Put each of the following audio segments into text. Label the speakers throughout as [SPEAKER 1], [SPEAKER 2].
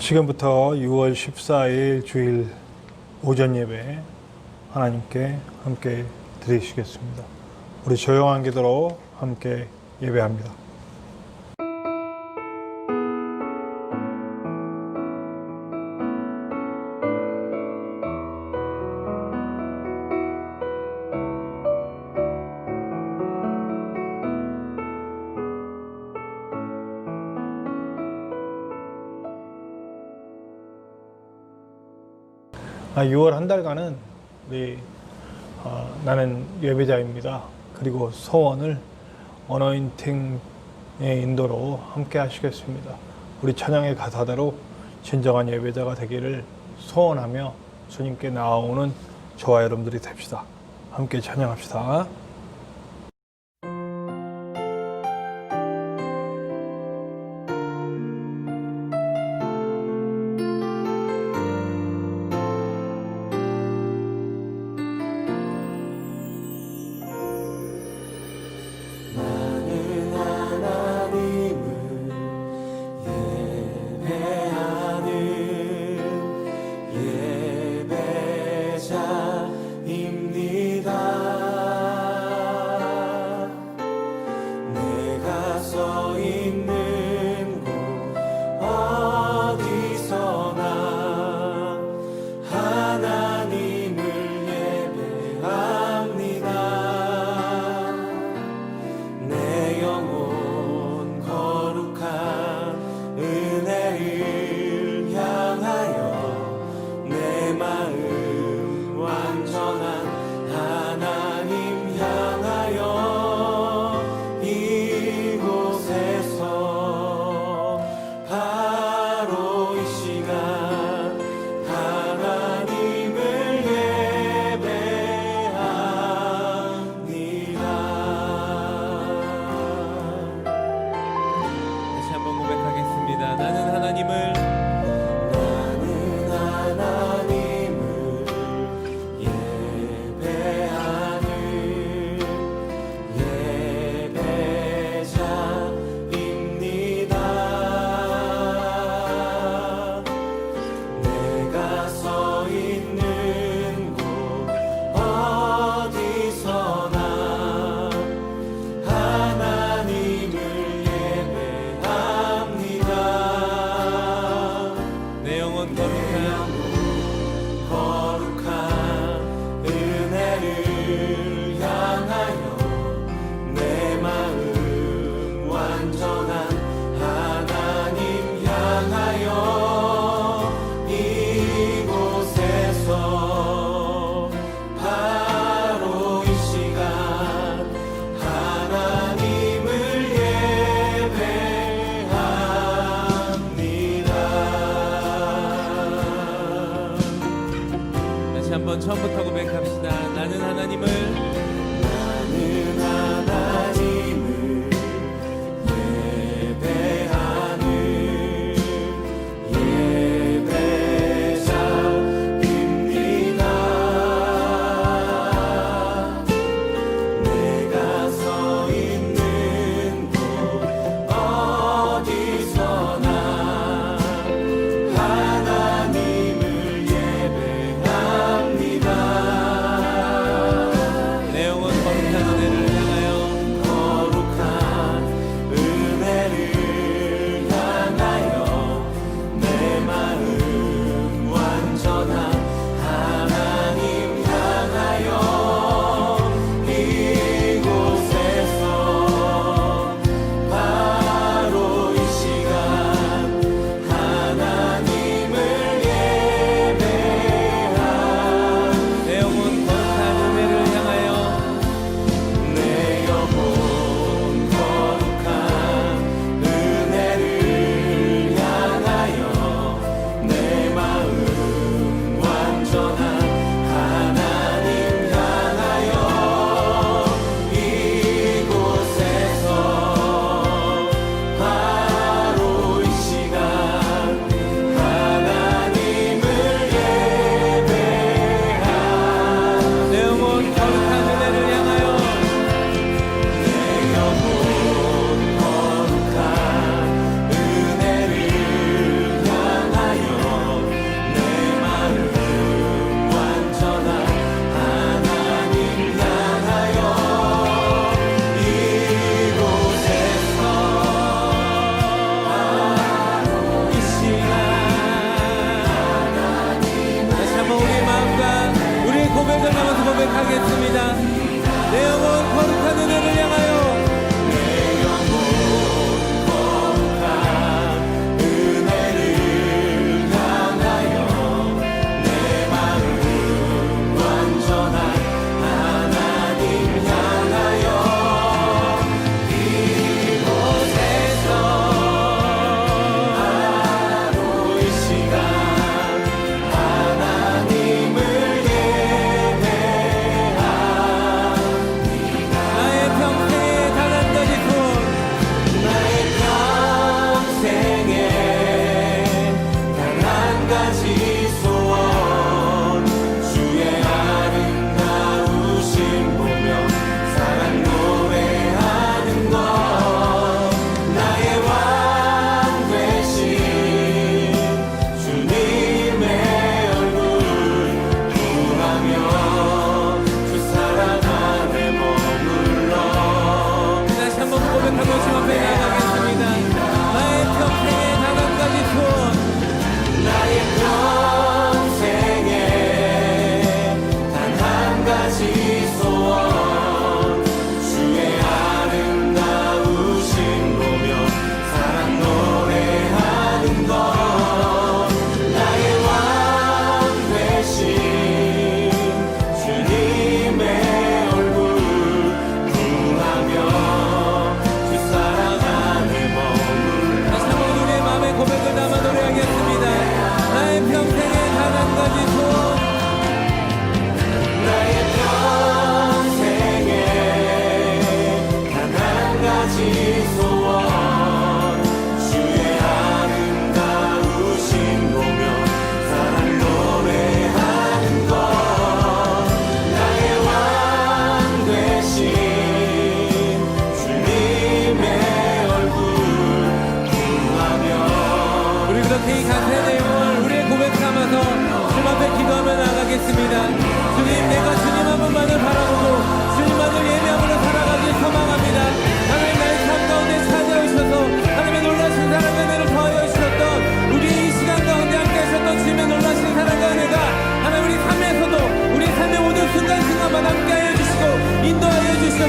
[SPEAKER 1] 지금부터 6월 14일 주일 오전 예배 하나님께 함께 드리시겠습니다. 우리 조용한 기도로 함께 예배합니다. 아, 6월 한 달간은 우리 나는 예배자입니다. 그리고 소원을 어너인팅의 인도로 함께 하시겠습니다. 우리 찬양의 가사대로 진정한 예배자가 되기를 소원하며 주님께 나아오는 저와 여러분들이 됩시다. 함께 찬양합시다.
[SPEAKER 2] 한번 처음부터 고백합시다. 나는 하나님을
[SPEAKER 3] 예배하는 예배자입니다. 내가 서 있는 곳 어디서나 하나님을 예배합니다.
[SPEAKER 2] 내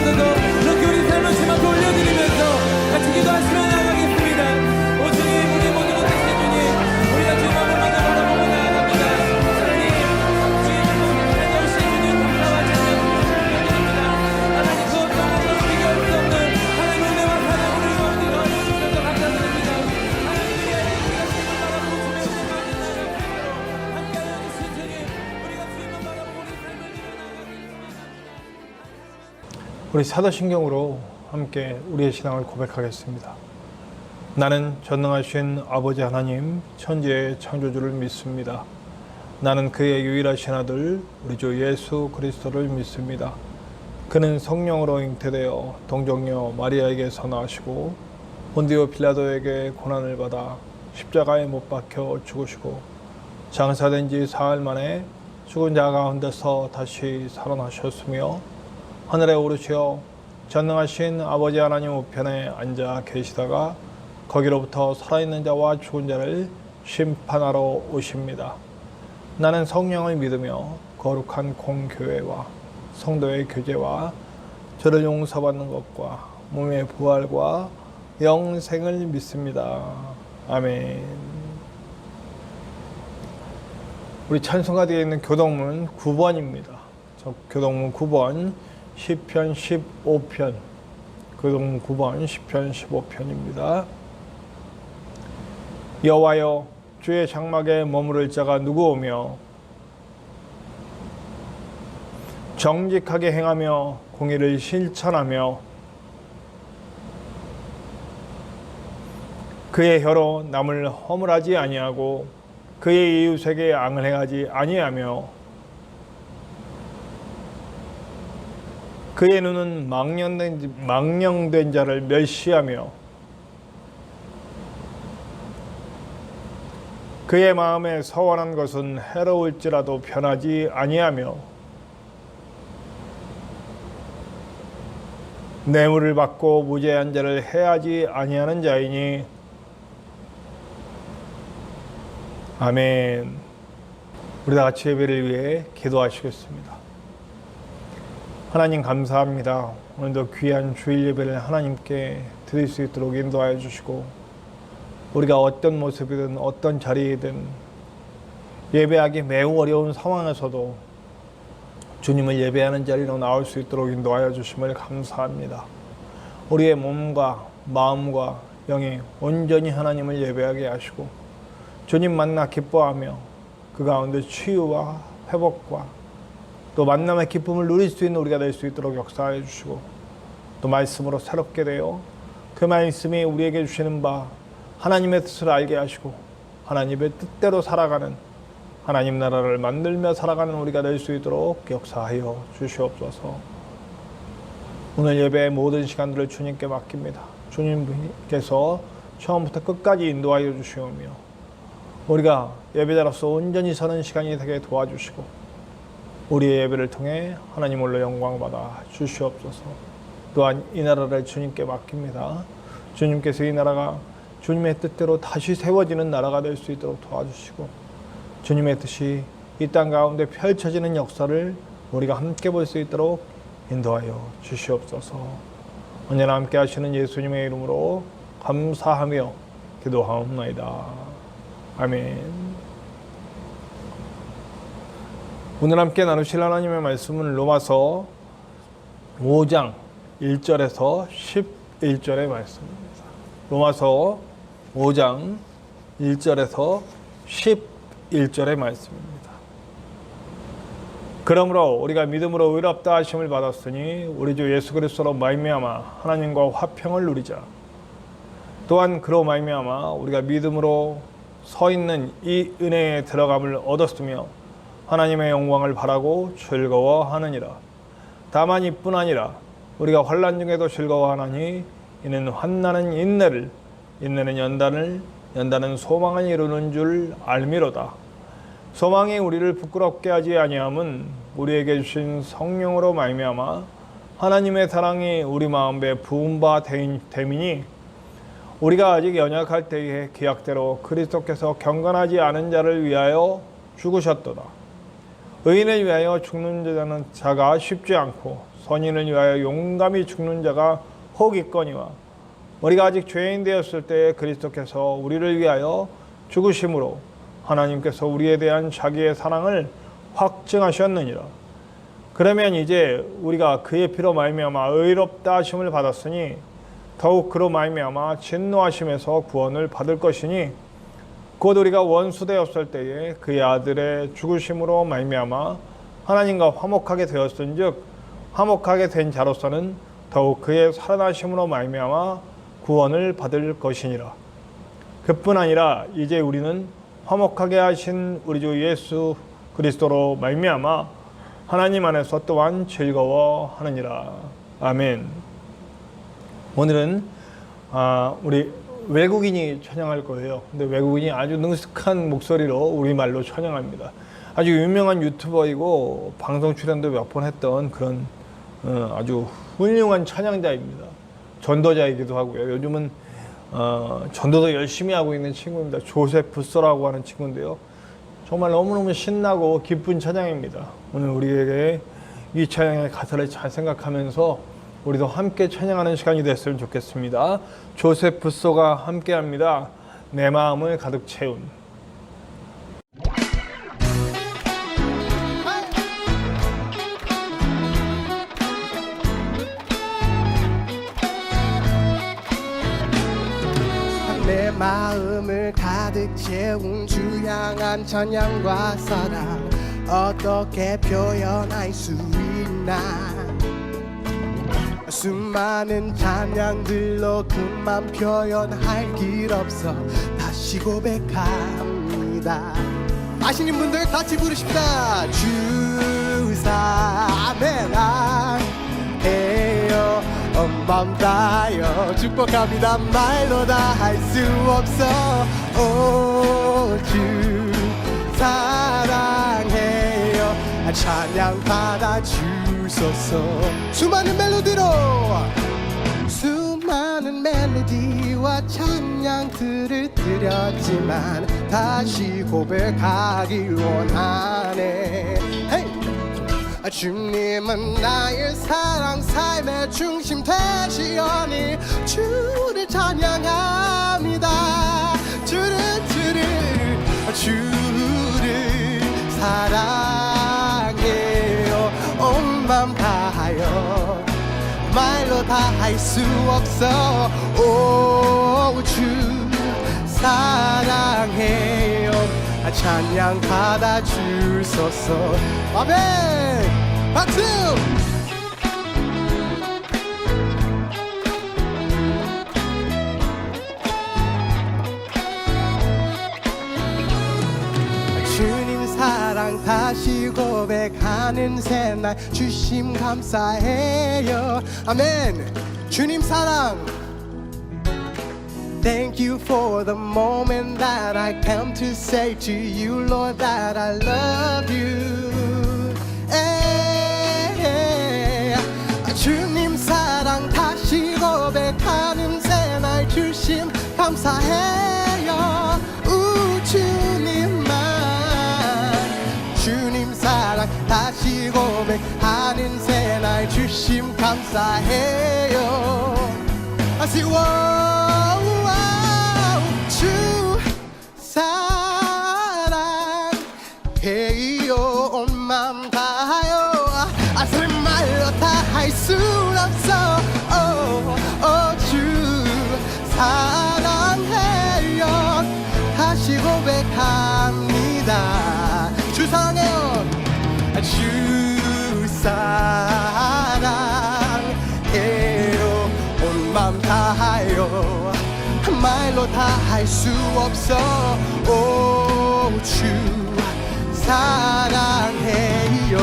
[SPEAKER 2] 주옵소서. 그렇게 우리 삶을 주님 앞에 올려드리면서 같이 기도하시며 나아가겠습니다. 오 주님, 우리 모든 것 되신 주님, 우리가 주님 앞을 먼저 바라보고 나아갑니다. 하나님, 주님 앞에 오신 주님 감사와 찬양 드립니다. 하나님 그 어떤 것으로 비교할 수 없는 하나님 은혜와 사랑으로 우리 가운데 주셔서 감사드립니다. 하나님의 우리가 주님을 바라보고 주님의 은혜 받는 나아갈 수 있도록 함께하여 주신 주님, 우리가 주님을 바라보고 우리 삶을 이뤄나가겠습니다.
[SPEAKER 1] 우리 사도신경으로 함께 우리의 신앙을 고백하겠습니다. 나는 전능하신 아버지 하나님 천지의 창조주를 믿습니다. 나는 그의 유일하신 아들 우리 주 예수 그리스도를 믿습니다. 그는 성령으로 잉태되어 동정녀 마리아에게서 나시고 본디오 빌라도에게 고난을 받아 십자가에 못 박혀 죽으시고 장사된 지 사흘 만에 죽은 자 가운데서 다시 살아나셨으며 하늘에 오르시어 전능하신 아버지 하나님 우편에 앉아 계시다가 거기로부터 살아있는 자와 죽은 자를 심판하러 오십니다. 나는 성령을 믿으며 거룩한 공교회와 성도의 교제와 죄를 용서받는 것과 몸의 부활과 영생을 믿습니다. 아멘. 우리 찬송가 뒤에 있는 교동문 9번입니다. 교동문 9번 시편 15편, 교동문 9번 시편 15편입니다. 여호와여, 주의 장막에 머무를 자가 누구오며 정직하게 행하며 공의를 실천하며 그의 혀로 남을 허물하지 아니하고 그의 이웃에게 앙을 행하지 아니하며 그의 눈은 망령된 자를 멸시하며 그의 마음에 서원한 것은 해로울지라도 변하지 아니하며 뇌물을 받고 무죄한 자를 해하지 아니하는 자이니 아멘. 우리 다 같이 예배를 위해 기도하시겠습니다. 하나님 감사합니다. 오늘도 귀한 주일 예배를 하나님께 드릴 수 있도록 인도하여 주시고 우리가 어떤 모습이든 어떤 자리이든 예배하기 매우 어려운 상황에서도 주님을 예배하는 자리로 나올 수 있도록 인도하여 주심을 감사합니다. 우리의 몸과 마음과 영이 온전히 하나님을 예배하게 하시고 주님 만나 기뻐하며 그 가운데 치유와 회복과 또 만남의 기쁨을 누릴 수 있는 우리가 될 수 있도록 역사해 주시고 또 말씀으로 새롭게 되어 그 말씀이 우리에게 주시는 바 하나님의 뜻을 알게 하시고 하나님의 뜻대로 살아가는 하나님 나라를 만들며 살아가는 우리가 될 수 있도록 역사하여 주시옵소서. 오늘 예배의 모든 시간들을 주님께 맡깁니다. 주님께서 처음부터 끝까지 인도하여 주시오며 우리가 예배자로서 온전히 서는 시간이 되게 도와주시고 우리의 예배를 통해 하나님 홀로 영광 받아 주시옵소서. 또한 이 나라를 주님께 맡깁니다. 주님께서 이 나라가 주님의 뜻대로 다시 세워지는 나라가 될 수 있도록 도와주시고 주님의 뜻이 이 땅 가운데 펼쳐지는 역사를 우리가 함께 볼 수 있도록 인도하여 주시옵소서. 언제나 함께 하시는 예수님의 이름으로 감사하며 기도하옵나이다. 아멘. 오늘 함께 나누실 하나님의 말씀은 로마서 5장 1절에서 11절의 말씀입니다. 로마서 5장 1절에서 11절의 말씀입니다. 그러므로 우리가 믿음으로 의롭다 하심을 받았으니 우리 주 예수 그리스도로 말미암아 하나님과 화평을 누리자. 또한 그로 말미암아 우리가 믿음으로 서 있는 이 은혜에 들어감을 얻었으며 하나님의 영광을 바라고 즐거워하느니라. 다만 이뿐 아니라 우리가 환난 중에도 즐거워하나니 이는 환난은 인내를, 인내는 연단을, 연단은 소망을 이루는 줄 알미로다. 소망이 우리를 부끄럽게 하지 아니함은 우리에게 주신 성령으로 말미암아 하나님의 사랑이 우리 마음에 부은 바 됨이니 우리가 아직 연약할 때에 기약대로 그리스도께서 경건하지 않은 자를 위하여 죽으셨도다. 의인을 위하여 죽는 자가 쉽지 않고 선인을 위하여 용감히 죽는 자가 혹 있거니와 우리가 아직 죄인 되었을 때에 그리스도께서 우리를 위하여 죽으심으로 하나님께서 우리에 대한 자기의 사랑을 확증하셨느니라. 그러면 이제 우리가 그의 피로 말미암아 의롭다 하심을 받았으니 더욱 그로 말미암아 진노하심에서 구원을 받을 것이니 곧 우리가 원수 되었을 때에 그의 아들의 죽으심으로 말미암아 하나님과 화목하게 되었은즉 화목하게 된 자로서는 더욱 그의 살아나심으로 말미암아 구원을 받을 것이니라. 그뿐 아니라 이제 우리는 화목하게 하신 우리 주 예수 그리스도로 말미암아 하나님 안에서 또한 즐거워하느니라. 아멘. 오늘은 우리 외국인이 찬양할 거예요. 근데 외국인이 아주 능숙한 목소리로 우리말로 찬양합니다. 아주 유명한 유튜버이고 방송 출연도 몇 번 했던 그런 아주 훌륭한 찬양자입니다. 전도자이기도 하고요. 요즘은 전도도 열심히 하고 있는 친구입니다. 조셉 부서라고 하는 친구인데요. 정말 너무너무 신나고 기쁜 찬양입니다. 오늘 우리에게 이 찬양의 가사를 잘 생각하면서 우리도 함께 찬양하는 시간이 됐으면 좋겠습니다. 조셉 부서가 함께합니다. 내 마음을 가득 채운.
[SPEAKER 4] 내 마음을 가득 채운 주 향한 찬양과 사랑 어떻게 표현할 수 있나. 수많은 찬양들로 그만 표현할 길 없어 다시 고백합니다. 아시는 분들 같이 부르십니다. 주 사랑해요 온 맘 다여 축복합니다. 말로 다 할 수 없어. 오 주 사랑해요 찬양 받아 주소서. 수많은 멜로디와 찬양들을 드렸지만 다시 고백하길 원하네. hey! 주님은 나의 사랑 삶의 중심 되시오니 주를 찬양합니다. 주를 사랑해요 온 맘 다하여 말로 다 할 수 없어. 오 주 사랑해요 찬양 받아 주소서. 아멘. 박수. 주님 사랑 다시 고백하는 새날 주심 감사해요. 아멘. 주님 사랑 Thank you for the moment that I come to say to you, Lord, that I love you. 주님 사랑 다시 고백하는 새날 주심 감사해요. 주님만 주님 사랑 다시 고백하는 새날 주심 감사해요. I say, 주 사랑해요 온 맘 다하여 아슬 말로 다 할 수 없어. 주 사랑해요 다시 고백합니다. 주 사랑해요 주 사랑해요 온 맘 다하여 말로 다 할 수 없어. 오 주 사랑해요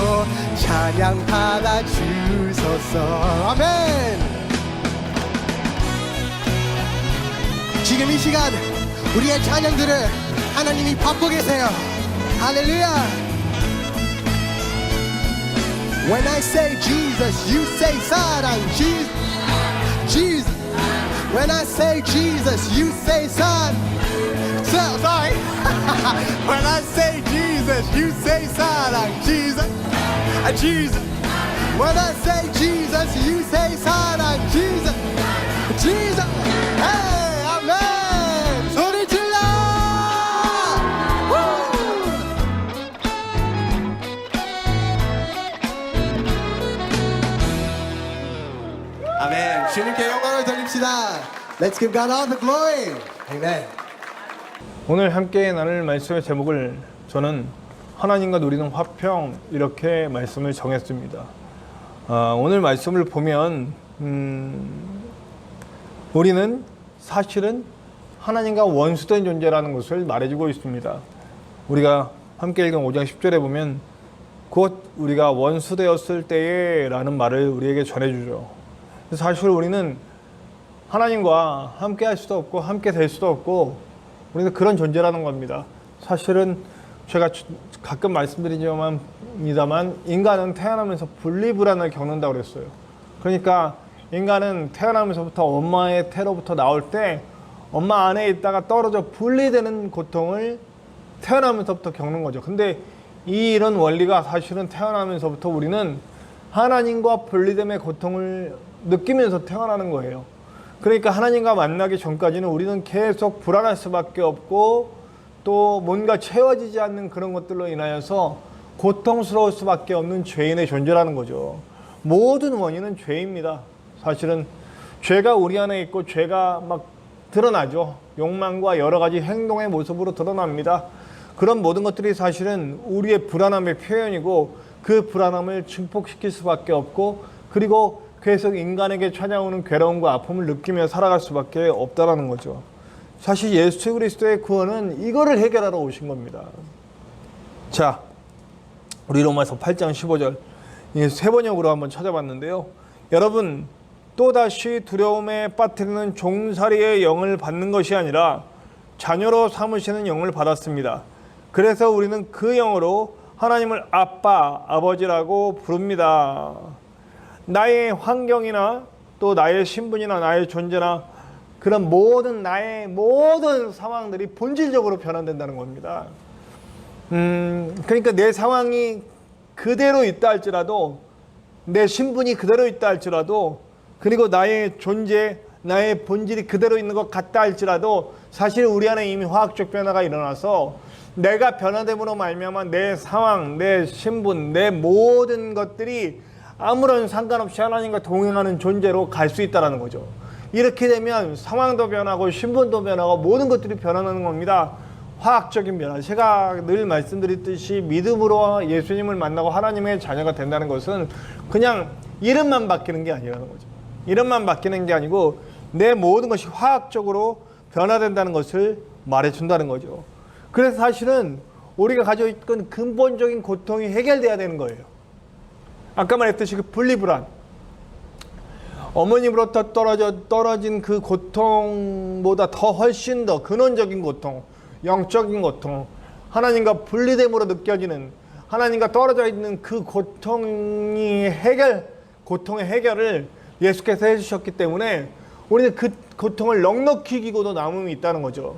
[SPEAKER 4] 찬양 받아 주소서. 아멘. 지금 이 시간 우리의 찬양들을 하나님이 받고 계세요. 할렐루야. When I say Jesus, you say 사랑. Jesus. When I say Jesus, you say son. sorry. When I say Jesus, you say 사랑. Jesus, Jesus. When I say Jesus, you say 사랑. Jesus, Jesus. Hey, amen. 소리 질러. Woo! 아멘. 주님께 영광을 돌립시다. Let's give God all the glory. Amen.
[SPEAKER 1] 오늘 함께 나눌 말씀의 제목을 저는 하나님과 누리는 화평 이렇게 말씀을 정했습니다. 오늘 말씀을 보면 우리는 사실은 하나님과 원수된 존재라는 것을 말해주고 있습니다. 우리가 함께 읽은 5장 10절에 보면 곧 우리가 원수되었을 때에 라는 말을 우리에게 전해주죠. 사실 우리는 하나님과 함께 할 수도 없고 함께 될 수도 없고 우리는 그런 존재라는 겁니다. 사실은 제가 가끔 말씀드리지만 인간은 태어나면서 분리불안을 겪는다고 그랬어요. 그러니까 인간은 태어나면서부터 엄마의 태로부터 나올 때 엄마 안에 있다가 떨어져 분리되는 고통을 태어나면서부터 겪는 거죠. 근데 이런 원리가 사실은 태어나면서부터 우리는 하나님과 분리됨의 고통을 느끼면서 태어나는 거예요. 그러니까 하나님과 만나기 전까지는 우리는 계속 불안할 수밖에 없고 또 뭔가 채워지지 않는 그런 것들로 인하여서 고통스러울 수밖에 없는 죄인의 존재라는 거죠. 모든 원인은 죄입니다. 사실은 죄가 우리 안에 있고 죄가 막 드러나죠. 욕망과 여러 가지 행동의 모습으로 드러납니다. 그런 모든 것들이 사실은 우리의 불안함의 표현이고 그 불안함을 증폭시킬 수밖에 없고 그리고 계속 인간에게 찾아오는 괴로움과 아픔을 느끼며 살아갈 수밖에 없다라는 거죠. 사실 예수 그리스도의 구원은 이거를 해결하러 오신 겁니다. 자, 우리 로마서 8장 15절 세 번역으로 한번 찾아봤는데요. 여러분, 또다시 두려움에 빠뜨리는 종살이의 영을 받는 것이 아니라 자녀로 삼으시는 영을 받았습니다. 그래서 우리는 그 영으로 하나님을 아빠, 아버지라고 부릅니다. 나의 환경이나 또 나의 신분이나 나의 존재나 그런 나의 모든 상황들이 본질적으로 변환된다는 겁니다. 그러니까 내 상황이 그대로 있다 할지라도 내 신분이 그대로 있다 할지라도 그리고 나의 존재, 나의 본질이 그대로 있는 것 같다 할지라도 사실 우리 안에 이미 화학적 변화가 일어나서 내가 변화됨으로 말미암아 내 상황, 내 신분, 내 모든 것들이 아무런 상관없이 하나님과 동행하는 존재로 갈 수 있다는 거죠. 이렇게 되면 상황도 변하고 신분도 변하고 모든 것들이 변하는 겁니다. 화학적인 변화. 제가 늘 말씀드렸듯이 믿음으로 예수님을 만나고 하나님의 자녀가 된다는 것은 그냥 이름만 바뀌는 게 아니라는 거죠. 이름만 바뀌는 게 아니고 내 모든 것이 화학적으로 변화된다는 것을 말해준다는 거죠. 그래서 사실은 우리가 가지고 있던 근본적인 고통이 해결돼야 되는 거예요. 아까 말했듯이 그 분리불안, 어머님으로부터 떨어진 그 고통보다 더 훨씬 더 근원적인 고통, 영적인 고통, 하나님과 분리됨으로 느껴지는 하나님과 떨어져 있는 그 고통의 해결을 예수께서 해주셨기 때문에 우리는 그 고통을 넉넉히 이기고도 남음이 있다는 거죠.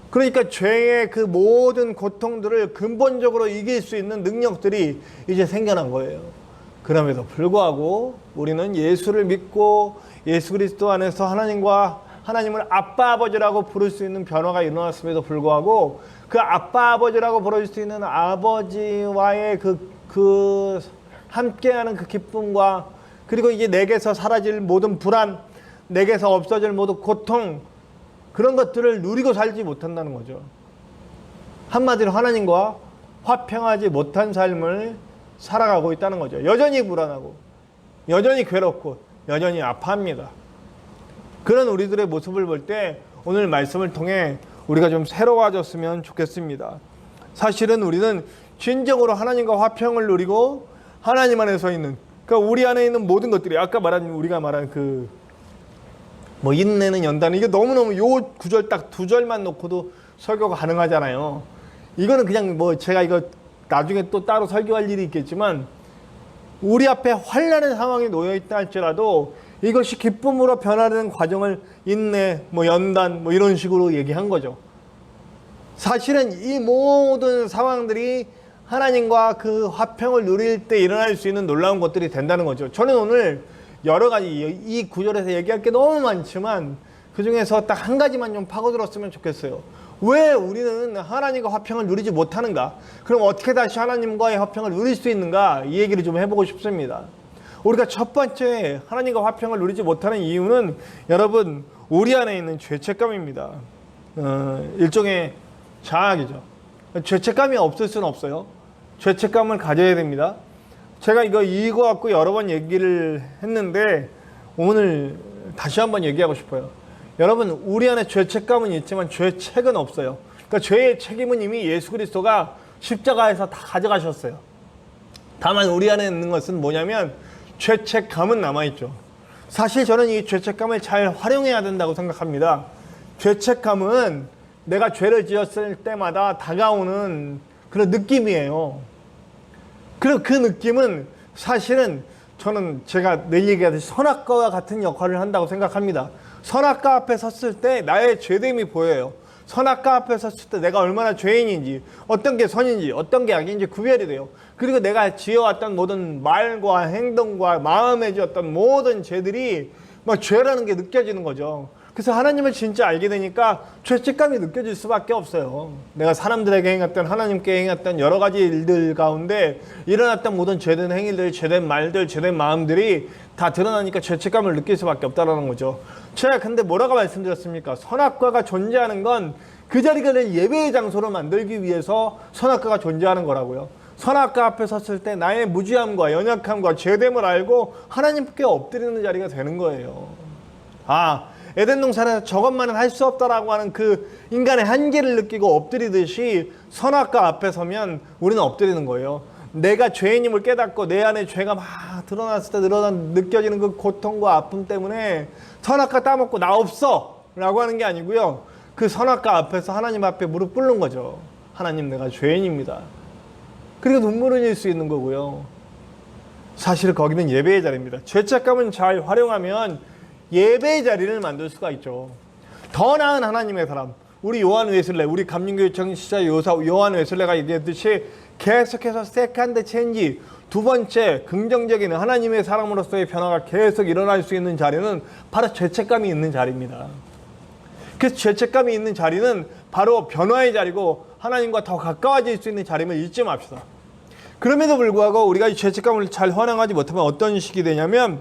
[SPEAKER 1] 그러니까 죄의 그 모든 고통들을 근본적으로 이길 수 있는 능력들이 이제 생겨난 거예요. 그럼에도 불구하고 우리는 예수를 믿고 예수 그리스도 안에서 하나님을 아빠 아버지라고 부를 수 있는 변화가 일어났음에도 불구하고 그 아빠 아버지라고 부를 수 있는 아버지와의 그 함께하는 그 기쁨과 그리고 이제 내게서 사라질 모든 불안, 내게서 없어질 모든 고통 그런 것들을 누리고 살지 못한다는 거죠. 한마디로 하나님과 화평하지 못한 삶을 살아가고 있다는 거죠. 여전히 불안하고 여전히 괴롭고 여전히 아파합니다. 그런 우리들의 모습을 볼 때 오늘 말씀을 통해 우리가 좀 새로워졌으면 좋겠습니다. 사실은 우리는 진정으로 하나님과 화평을 누리고 하나님 안에 서 있는 그러니까 우리 안에 있는 모든 것들이 아까 우리가 말한 인내는 연단은 이게 너무너무 요 구절 딱 두 절만 놓고도 설교가 가능하잖아요. 이거는 그냥 제가 이거 나중에 또 따로 설교할 일이 있겠지만 우리 앞에 환난의 상황이 놓여있다 할지라도 이것이 기쁨으로 변화되는 과정을 인내, 연단 이런 식으로 얘기한 거죠. 사실은 이 모든 상황들이 하나님과 그 화평을 누릴 때 일어날 수 있는 놀라운 것들이 된다는 거죠. 저는 오늘 여러 가지 이 구절에서 얘기할 게 너무 많지만 그 중에서 딱 한 가지만 좀 파고들었으면 좋겠어요. 왜 우리는 하나님과 화평을 누리지 못하는가? 그럼 어떻게 다시 하나님과의 화평을 누릴 수 있는가? 이 얘기를 좀 해보고 싶습니다. 우리가 첫 번째 하나님과 화평을 누리지 못하는 이유는 여러분 우리 안에 있는 죄책감입니다. 일종의 자학이죠. 죄책감이 없을 수는 없어요. 죄책감을 가져야 됩니다. 제가 이거 갖고 여러 번 얘기를 했는데 오늘 다시 한번 얘기하고 싶어요. 여러분 우리 안에 죄책감은 있지만 죄책은 없어요. 그러니까 죄의 책임은 이미 예수 그리스도가 십자가에서 다 가져가셨어요. 다만 우리 안에 있는 것은 뭐냐면 죄책감은 남아있죠. 사실 저는 이 죄책감을 잘 활용해야 된다고 생각합니다. 죄책감은 내가 죄를 지었을 때마다 다가오는 그런 느낌이에요. 그리고 그 느낌은 사실은 저는 제가 늘 얘기하듯이 선악과와 같은 역할을 한다고 생각합니다. 선악과 앞에 섰을 때 나의 죄됨이 보여요. 선악과 앞에 섰을 때 내가 얼마나 죄인인지, 어떤 게 선인지, 어떤 게 악인지 구별이 돼요. 그리고 내가 지어왔던 모든 말과 행동과 마음에 지었던 모든 죄들이 막 죄라는 게 느껴지는 거죠. 그래서 하나님을 진짜 알게 되니까 죄책감이 느껴질 수밖에 없어요. 내가 사람들에게 행했던, 하나님께 행했던 여러 가지 일들 가운데 일어났던 모든 죄된 행위들, 죄된 말들, 죄된 마음들이 다 드러나니까 죄책감을 느낄 수밖에 없다는 거죠. 제가 근데 뭐라고 말씀드렸습니까? 선악과가 존재하는 건 그 자리를 예배의 장소로 만들기 위해서 선악과가 존재하는 거라고요. 선악과 앞에 섰을 때 나의 무지함과 연약함과 죄됨을 알고 하나님께 엎드리는 자리가 되는 거예요. 에덴 동산에서 저것만은 할 수 없다라고 하는 그 인간의 한계를 느끼고 엎드리듯이 선악과 앞에 서면 우리는 엎드리는 거예요. 내가 죄인임을 깨닫고 내 안에 죄가 막 드러났을 때 느껴지는 그 고통과 아픔 때문에 선악과 따먹고 나 없어 라고 하는 게 아니고요. 그 선악과 앞에서 하나님 앞에 무릎 꿇는 거죠. 하나님, 내가 죄인입니다. 그리고 눈물을 흘릴 수 있는 거고요. 사실 거기는 예배의 자리입니다. 죄책감은 잘 활용하면 예배의 자리를 만들 수가 있죠. 더 나은 하나님의 사람, 우리 요한 웨슬레, 우리 감림교회 청취자 요한 웨슬레가 얘기했듯이 계속해서 세컨드 체인지, 두 번째 긍정적인 하나님의 사람으로서의 변화가 계속 일어날 수 있는 자리는 바로 죄책감이 있는 자리입니다. 그래서 죄책감이 있는 자리는 바로 변화의 자리고 하나님과 더 가까워질 수 있는 자리임을 잊지 맙시다. 그럼에도 불구하고 우리가 이 죄책감을 잘 활용하지 못하면 어떤 식이 되냐면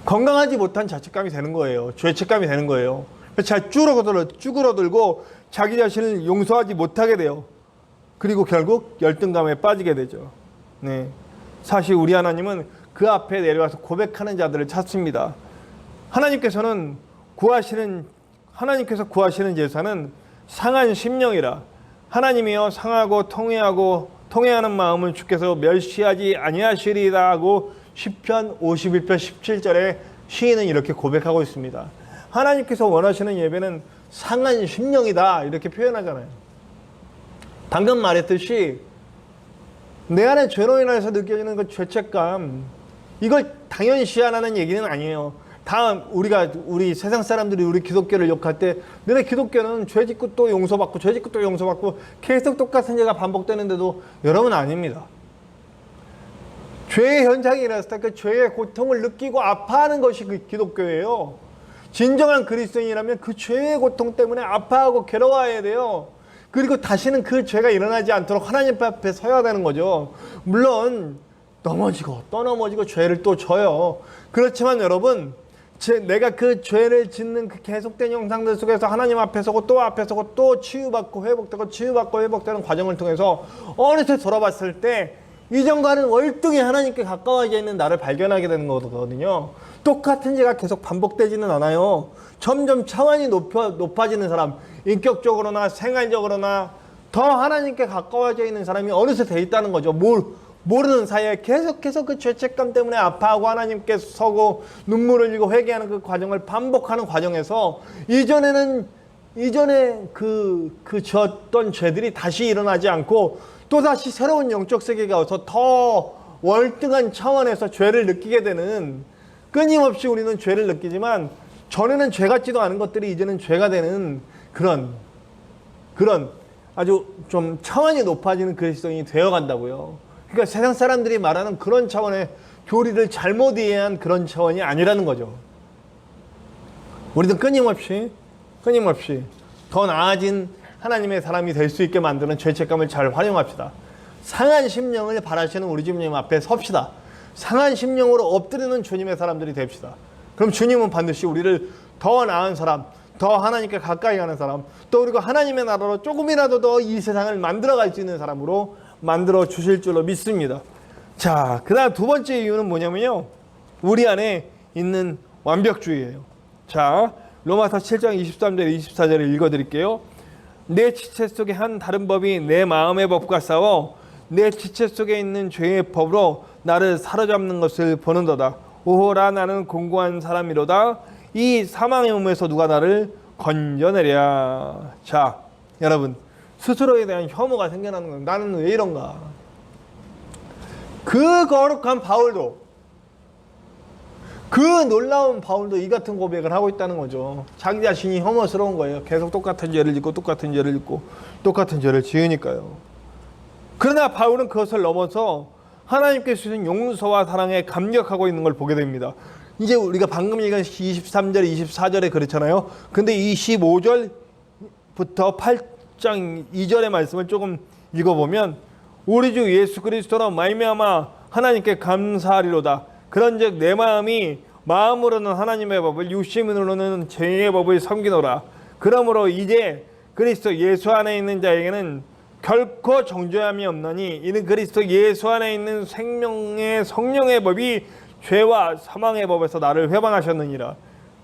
[SPEAKER 1] 건강하지 못한 자책감이 되는 거예요. 죄책감이 되는 거예요. 잘 쭈그러들고 자기 자신을 용서하지 못하게 돼요. 그리고 결국 열등감에 빠지게 되죠. 네. 사실 우리 하나님은 그 앞에 내려와서 고백하는 자들을 찾습니다. 하나님께서 구하시는 제사는 상한 심령이라. 하나님이여 상하고 통회하는 마음을 주께서 멸시하지 아니하시리다 하고 시편 51편 17절에 시인은 이렇게 고백하고 있습니다. 하나님께서 원하시는 예배는 상한 심령이다 이렇게 표현하잖아요. 방금 말했듯이 내 안에 죄로 인해서 느껴지는 그 죄책감, 이걸 당연시하라는 얘기는 아니에요. 우리 세상 사람들이 우리 기독교를 욕할 때 너네 기독교는 죄 짓고 또 용서받고 죄 짓고 또 용서받고 계속 똑같은 죄가 반복되는데도 여러분 아닙니다. 죄의 현상이 일어났을 때 그 죄의 고통을 느끼고 아파하는 것이 그 기독교예요. 진정한 그리스도인이라면 그 죄의 고통 때문에 아파하고 괴로워해야 돼요. 그리고 다시는 그 죄가 일어나지 않도록 하나님 앞에 서야 되는 거죠. 물론 넘어지고 또 넘어지고 죄를 또 져요. 그렇지만 여러분, 내가 그 죄를 짓는 그 계속된 영상들 속에서 하나님 앞에 서고 또 앞에 서고 또 치유받고 회복되는 과정을 통해서 어느새 돌아봤을 때 이전과는 월등히 하나님께 가까워져 있는 나를 발견하게 되는 거거든요. 똑같은 죄가 계속 반복되지는 않아요. 점점 차원이 높아지는 사람, 인격적으로나 생활적으로나 더 하나님께 가까워져 있는 사람이 어느새 돼 있다는 거죠. 모르는 사이에 계속해서 그 죄책감 때문에 아파하고 하나님께 서고 눈물을 흘리고 회개하는 그 과정을 반복하는 과정에서 이전에 그 졌던 죄들이 다시 일어나지 않고 또다시 새로운 영적 세계가 와서 더 월등한 차원에서 죄를 느끼게 되는, 끊임없이 우리는 죄를 느끼지만 전에는 죄 같지도 않은 것들이 이제는 죄가 되는 그런 그런 아주 좀 차원이 높아지는 그리스도인이 되어간다고요. 그러니까 세상 사람들이 말하는 그런 차원의 교리를 잘못 이해한 그런 차원이 아니라는 거죠. 우리도 끊임없이 더 나아진 하나님의 사람이 될 수 있게 만드는 죄책감을 잘 활용합시다. 상한 심령을 바라시는 우리 주님 앞에 섭시다. 상한 심령으로 엎드리는 주님의 사람들이 됩시다. 그럼 주님은 반드시 우리를 더 나은 사람, 더 하나님께 가까이 가는 사람, 또 그리고 하나님의 나라로 조금이라도 더 이 세상을 만들어갈 수 있는 사람으로 만들어 주실 줄로 믿습니다. 자, 그 다음 두 번째 이유는 뭐냐면요, 우리 안에 있는 완벽주의예요. 자, 로마서 7장 23절 24절을 읽어드릴게요. 내 지체 속에 한 다른 법이 내 마음의 법과 싸워 내 지체 속에 있는 죄의 법으로 나를 사로잡는 것을 보는도다. 오호라, 나는 공고한 사람이로다. 이 사망의 몸에서 누가 나를 건져내랴. 자, 여러분, 스스로에 대한 혐오가 생겨나는 거예요. 나는 왜 이런가? 그 거룩한 바울도, 그 놀라운 바울도 이 같은 고백을 하고 있다는 거죠. 자기 자신이 혐오스러운 거예요. 계속 똑같은 죄를 짓고 똑같은 죄를 짓고 똑같은 죄를 지으니까요. 그러나 바울은 그것을 넘어서 하나님께 주신 용서와 사랑에 감격하고 있는 걸 보게 됩니다. 이제 우리가 방금 얘기한 23절, 24절에 그렇잖아요. 근데 25절부터 8장 2절의 말씀을 조금 읽어보면, 우리 주 예수 그리스도로 말미암아 하나님께 감사하리로다. 그런즉 내 마음이 마음으로는 하나님의 법을, 육신으로는 죄의 법을 섬기노라. 그러므로 이제 그리스도 예수 안에 있는 자에게는 결코 정죄함이 없나니, 이는 그리스도 예수 안에 있는 생명의 성령의 법이 죄와 사망의 법에서 나를 회방하셨느니라.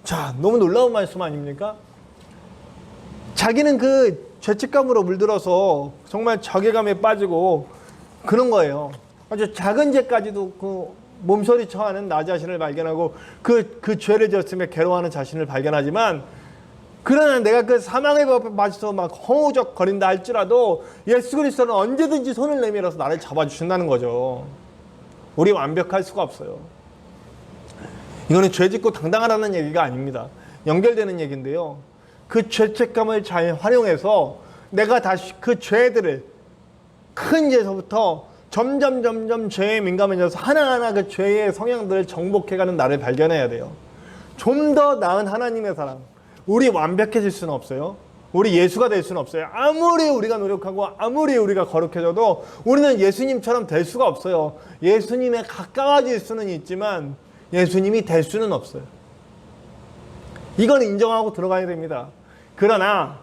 [SPEAKER 1] 자, 너무 놀라운 말씀 아닙니까? 자기는 그 죄책감으로 물들어서 정말 자괴감에 빠지고 그런 거예요. 아주 작은 죄까지도 그 몸서리쳐하는 나 자신을 발견하고 그 죄를 지었으며 괴로워하는 자신을 발견하지만, 그러나 내가 그 사망의 법에 빠져서 막 허우적 거린다 할지라도 예수 그리스도는 언제든지 손을 내밀어서 나를 잡아주신다는 거죠. 우리 완벽할 수가 없어요. 이거는 죄 짓고 당당하라는 얘기가 아닙니다. 연결되는 얘기인데요. 그 죄책감을 잘 활용해서 내가 다시 그 죄들을, 큰 죄에서부터 점점 죄에 민감해져서 하나하나 그 죄의 성향들을 정복해가는 나를 발견해야 돼요. 좀 더 나은 하나님의 사람. 우리 완벽해질 수는 없어요. 우리 예수가 될 수는 없어요. 아무리 우리가 노력하고 아무리 우리가 거룩해져도 우리는 예수님처럼 될 수가 없어요. 예수님에 가까워질 수는 있지만 예수님이 될 수는 없어요. 이건 인정하고 들어가야 됩니다. 그러나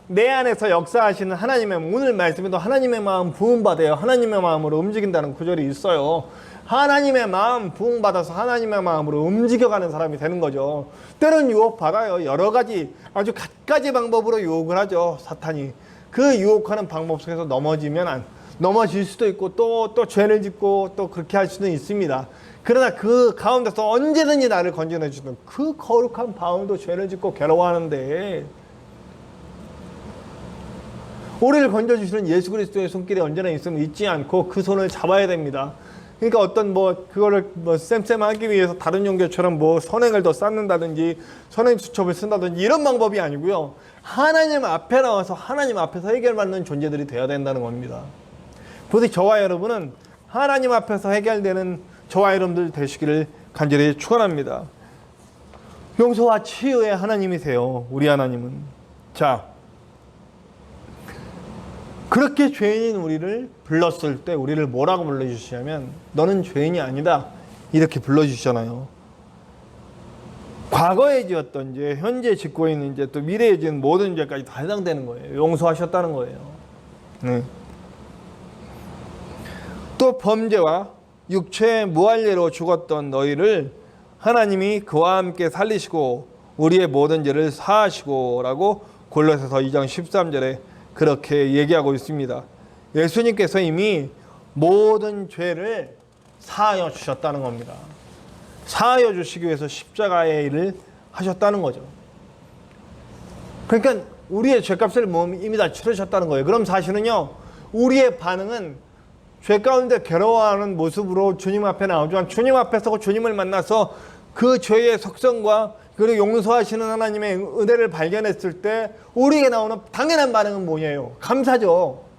[SPEAKER 1] 내 안에서 역사하시는 하나님의, 오늘 말씀에도 하나님의 마음 부흥받아요. 하나님의 마음으로 움직인다는 구절이 있어요. 하나님의 마음 부흥받아서 하나님의 마음으로 움직여가는 사람이 되는 거죠. 때론 유혹받아요. 여러 가지, 아주 갖가지 방법으로 유혹을 하죠, 사탄이. 그 유혹하는 방법 속에서 넘어질 수도 있고 또 죄를 짓고 또 그렇게 할 수는 있습니다. 그러나 그 가운데서 언제든지 나를 건져내 주는 그 거룩한 바울도 죄를 짓고 괴로워하는데, 우리를 건져주시는 예수 그리스도의 손길이 언제나 있으면 잊지 않고 그 손을 잡아야 됩니다. 그러니까 어떤 그거를 쌤쌤하기 위해서 다른 종교처럼 선행을 더 쌓는다든지 선행 수첩을 쓴다든지 이런 방법이 아니고요. 하나님 앞에 나와서 하나님 앞에서 해결받는 존재들이 되어야 된다는 겁니다. 부디 저와 여러분은 하나님 앞에서 해결되는 저와 여러분들 되시기를 간절히 축원합니다. 용서와 치유의 하나님이세요, 우리 하나님은. 자, 그렇게 죄인인 우리를 불렀을 때 우리를 뭐라고 불러주시냐면, 너는 죄인이 아니다, 이렇게 불러주시잖아요. 과거에 지었던 죄, 현재 짓고 있는 죄, 또 미래에 지은 모든 죄까지 다 해당되는 거예요. 용서하셨다는 거예요. 네. 또 범죄와 육체의 무할례로 죽었던 너희를 하나님이 그와 함께 살리시고 우리의 모든 죄를 사하시고 라고 골로새서 2장 13절에 그렇게 얘기하고 있습니다. 예수님께서 이미 모든 죄를 사하여 주셨다는 겁니다. 사하여 주시기 위해서 십자가의 일을 하셨다는 거죠. 그러니까 우리의 죄값을 이미 다 치르셨다는 거예요. 그럼 사실은요, 우리의 반응은 죄 가운데 괴로워하는 모습으로 주님 앞에 나오지만, 주님 앞에 서고 주님을 만나서 그 죄의 속성과 그리고 용서하시는 하나님의 은혜를 발견했을 때 우리에게 나오는 당연한 반응은 뭐예요? 감사죠.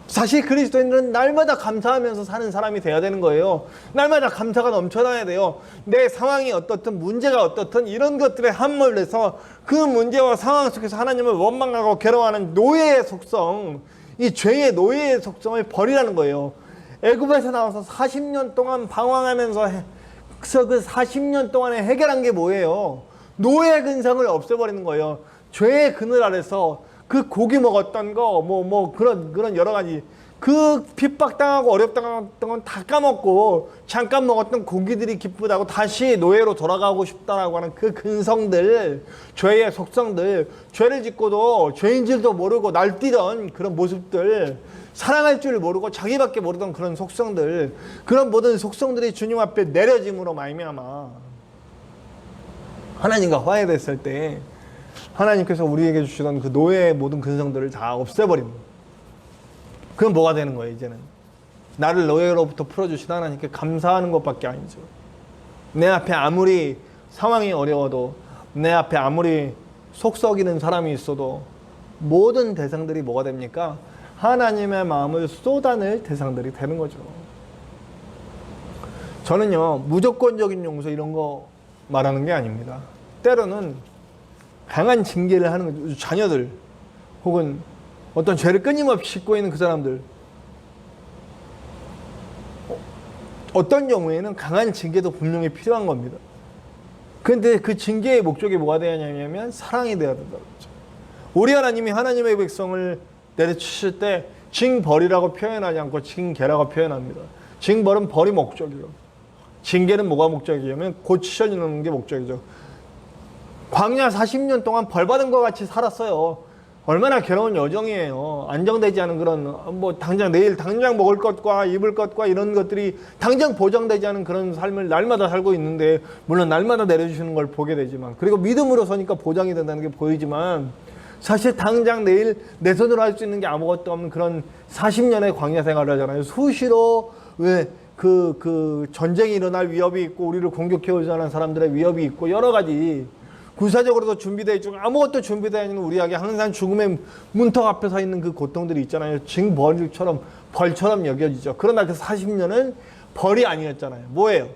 [SPEAKER 1] 사실 그리스도인들은 날마다 감사하면서 사는 사람이 돼야 되는 거예요. 날마다 감사가 넘쳐나야 돼요. 내 상황이 어떻든 문제가 어떻든 이런 것들에 함몰돼서 그 문제와 상황 속에서 하나님을 원망하고 괴로워하는 노예의 속성, 이 죄의 노예의 속성을 버리라는 거예요. 애굽에서 나와서 40년 동안 방황하면서 그 40년 동안에 해결한 게 뭐예요? 노예 근성을 없애버리는 거예요. 죄의 그늘 아래서 그 고기 먹었던 거, 그런 여러 가지, 그 핍박당하고 어렵당했던 건 다 까먹고, 잠깐 먹었던 고기들이 기쁘다고 다시 노예로 돌아가고 싶다라고 하는 그 근성들, 죄의 속성들, 죄를 짓고도 죄인 줄도 모르고 날뛰던 그런 모습들, 사랑할 줄 모르고 자기밖에 모르던 그런 속성들, 그런 모든 속성들이 주님 앞에 내려짐으로 말미암아 하나님과 화해됐을 때 하나님께서 우리에게 주시던 그 노예의 모든 근성들을 다 없애버립니다. 그럼 뭐가 되는 거예요? 이제는 나를 노예로부터 풀어주신 하나님께 감사하는 것밖에 아니죠. 내 앞에 아무리 상황이 어려워도, 내 앞에 아무리 속 썩이는 사람이 있어도 모든 대상들이 뭐가 됩니까? 하나님의 마음을 쏟아낼 대상들이 되는 거죠. 저는요, 무조건적인 용서 이런 거 말하는 게 아닙니다. 때로는 강한 징계를 하는 거죠. 자녀들 혹은 어떤 죄를 끊임없이 씻고 있는 그 사람들, 어떤 경우에는 강한 징계도 분명히 필요한 겁니다. 그런데 그 징계의 목적이 뭐가 되어야 하냐면 사랑이 되어야 된다고 그러죠. 우리 하나님이 하나님의 백성을 내려치실 때 징벌이라고 표현하지 않고 징계라고 표현합니다. 징벌은 벌이 목적이에요. 징계는 뭐가 목적이냐면 고치셔주는 게 목적이죠. 광야 40년 동안 벌받은 것 같이 살았어요. 얼마나 괴로운 여정이에요. 안정되지 않은 그런, 당장 내일 당장 먹을 것과 입을 것과 이런 것들이 당장 보장되지 않은 그런 삶을 날마다 살고 있는데, 물론 날마다 내려주시는 걸 보게 되지만, 그리고 믿음으로 서니까 보장이 된다는 게 보이지만, 사실 당장 내일 내 손으로 할 수 있는 게 아무것도 없는 그런 40년의 광야 생활을 하잖아요. 수시로 그 전쟁이 일어날 위협이 있고, 우리를 공격해 오자는 사람들의 위협이 있고, 여러 가지 군사적으로도 준비되어 있고 아무것도 준비되어 있는 우리에게 항상 죽음의 문턱 앞에 서 있는 그 고통들이 있잖아요. 벌처럼 여겨지죠. 그러나 그 40년은 벌이 아니었잖아요. 뭐예요?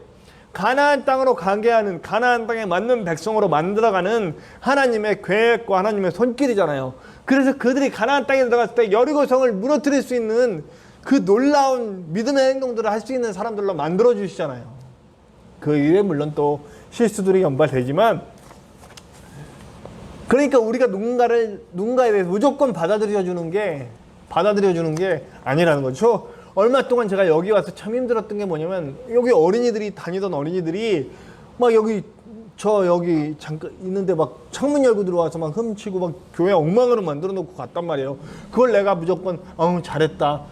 [SPEAKER 1] 가나안 땅으로 가게 하는, 가나안 땅에 맞는 백성으로 만들어가는 하나님의 계획과 하나님의 손길이잖아요. 그래서 그들이 가나안 땅에 들어갔을 때 여리고성을 무너뜨릴 수 있는 그 놀라운 믿음의 행동들을 할 수 있는 사람들로 만들어 주시잖아요. 그 이후에 물론 또 실수들이 연발되지만, 그러니까 우리가 누군가에 대해서 무조건 받아들여 주는 게 아니라는 거죠. 얼마 동안 제가 여기 와서 참 힘들었던 게 뭐냐면, 여기 어린이들이 다니던 어린이들이 막 여기 잠깐 있는데 막 창문 열고 들어와서 막 훔치고 막 교회 엉망으로 만들어 놓고 갔단 말이에요. 그걸 내가 무조건 잘했다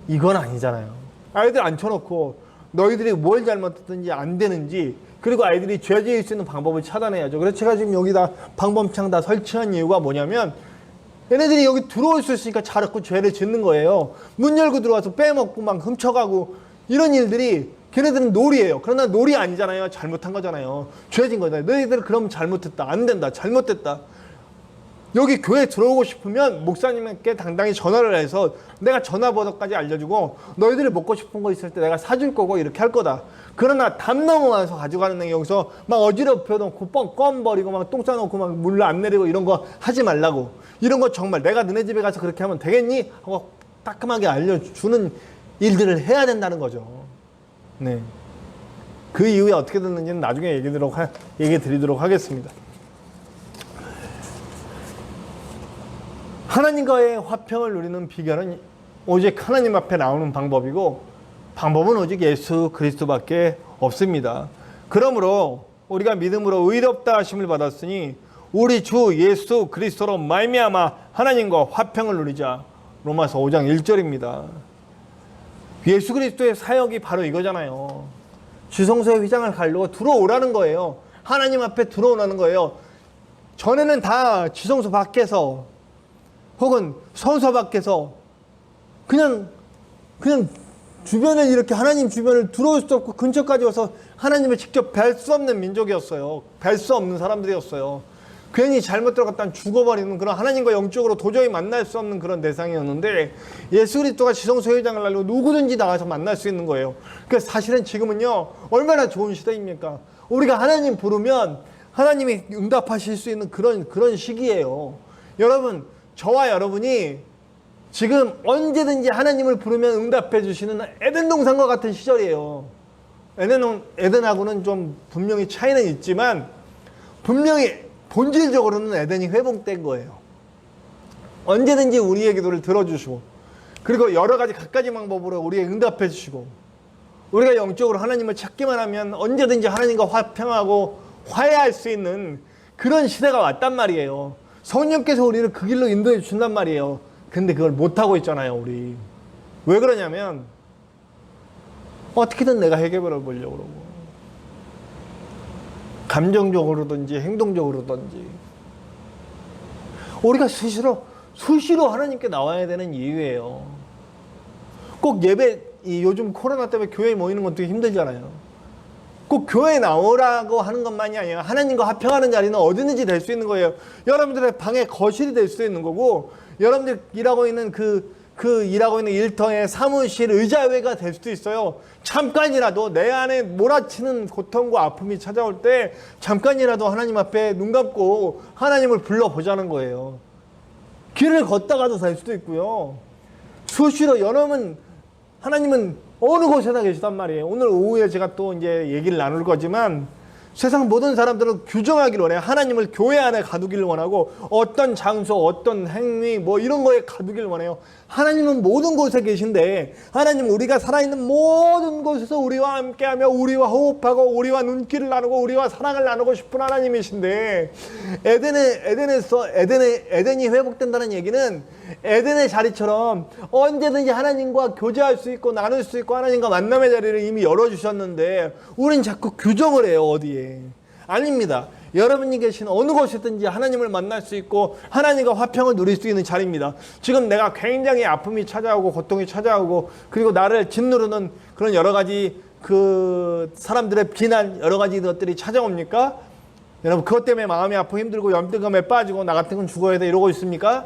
[SPEAKER 1] 이건 아니잖아요. 아이들 앉혀놓고 너희들이 뭘 잘못했든지 안 되는지, 그리고 아이들이 죄 지을 수 있는 방법을 차단해야죠. 그래서 제가 지금 여기다 방범창 다 설치한 이유가 뭐냐면, 얘네들이 여기 들어올 수 있으니까 자꾸 죄를 짓는 거예요. 문 열고 들어와서 빼먹고 막 훔쳐가고 이런 일들이, 걔네들은 놀이에요. 그러나 놀이 아니잖아요. 잘못한 거잖아요. 죄진 거잖아요. 너희들 그럼 잘못했다. 안 된다. 잘못됐다. 여기 교회 들어오고 싶으면 목사님께 당당히 전화를 해서 내가 전화번호까지 알려주고, 너희들이 먹고 싶은 거 있을 때 내가 사줄 거고 이렇게 할 거다. 그러나 담 넘어와서 가져가는 애 여기서 막 어지럽혀 놓고 껌 버리고 막 똥 싸놓고 막 물 안 내리고 이런 거 하지 말라고. 이런 거 정말 내가 너네 집에 가서 그렇게 하면 되겠니? 하고 따끔하게 알려주는 일들을 해야 된다는 거죠. 네. 그 이후에 어떻게 됐는지는 나중에 얘기 드리도록 하겠습니다. 하나님과의 화평을 누리는 비결은 오직 하나님 앞에 나오는 방법이고, 방법은 오직 예수 그리스도밖에 없습니다. 그러므로 우리가 믿음으로 의롭다 하심을 받았으니 우리 주 예수 그리스도로 말미암아 하나님과 화평을 누리자. 로마서 5장 1절입니다. 예수 그리스도의 사역이 바로 이거잖아요. 지성소의 휘장을 가르고 들어오라는 거예요. 하나님 앞에 들어오라는 거예요. 전에는 다 지성소 밖에서 혹은 성소 밖에서 그냥 주변을 이렇게 하나님 주변을 들어올 수 없고 근처까지 와서 하나님을 직접 뵐 수 없는 민족이었어요. 뵐 수 없는 사람들이었어요. 괜히 잘못 들어갔다면 죽어버리는 그런 하나님과 영적으로 도저히 만날 수 없는 그런 대상이었는데 예수 그리스도가 지성소회장을 날리고 누구든지 나가서 만날 수 있는 거예요. 그러니까 사실은 지금은요 얼마나 좋은 시대입니까? 우리가 하나님 부르면 하나님이 응답하실 수 있는 그런 시기예요. 여러분, 저와 여러분이 지금 언제든지 하나님을 부르면 응답해 주시는 에덴 동산과 같은 시절이에요. 에덴하고는 좀 분명히 차이는 있지만 분명히 본질적으로는 에덴이 회복된 거예요. 언제든지 우리의 기도를 들어주시고 그리고 여러 가지 갖가지 방법으로 우리에게 응답해 주시고 우리가 영적으로 하나님을 찾기만 하면 언제든지 하나님과 화평하고 화해할 수 있는 그런 시대가 왔단 말이에요. 성령께서 우리를 그 길로 인도해 준단 말이에요. 근데 그걸 못하고 있잖아요, 우리. 왜 그러냐면 어떻게든 내가 해결해 보려고 그러고 감정적으로든지 행동적으로든지 우리가 수시로 하나님께 나와야 되는 이유예요. 꼭 예배, 요즘 코로나 때문에 교회에 모이는 것도 힘들잖아요. 꼭 교회에 나오라고 하는 것만이 아니라 하나님과 화평하는 자리는 어디든지 될 수 있는 거예요. 여러분들의 방의 거실이 될 수도 있는 거고 여러분들 일하고 있는 일하고 있는 일터의 사무실 의자회가 될 수도 있어요. 잠깐이라도 내 안에 몰아치는 고통과 아픔이 찾아올 때 잠깐이라도 하나님 앞에 눈 감고 하나님을 불러보자는 거예요. 길을 걷다가도 될 수도 있고요. 수시로 여러분 하나님은 어느 곳에나 계시단 말이에요. 오늘 오후에 제가 또 이제 얘기를 나눌 거지만 세상 모든 사람들은 규정하기를 원해요. 하나님을 교회 안에 가두기를 원하고 어떤 장소, 어떤 행위 뭐 이런 거에 가두기를 원해요. 하나님은 모든 곳에 계신데 하나님은 우리가 살아있는 모든 곳에서 우리와 함께하며 우리와 호흡하고 우리와 눈길을 나누고 우리와 사랑을 나누고 싶은 하나님이신데 에덴이 회복된다는 얘기는 에덴의 자리처럼 언제든지 하나님과 교제할 수 있고 나눌 수 있고 하나님과 만남의 자리를 이미 열어주셨는데 우린 자꾸 규정을 해요. 어디에. 아닙니다. 여러분이 계신 어느 곳이든지 하나님을 만날 수 있고 하나님과 화평을 누릴 수 있는 자리입니다. 지금 내가 굉장히 아픔이 찾아오고 고통이 찾아오고 그리고 나를 짓누르는 그런 여러 가지 그 사람들의 비난 여러 가지 것들이 찾아옵니까? 여러분 그것 때문에 마음이 아프고 힘들고 염려감에 빠지고 나 같은 건 죽어야 돼 이러고 있습니까?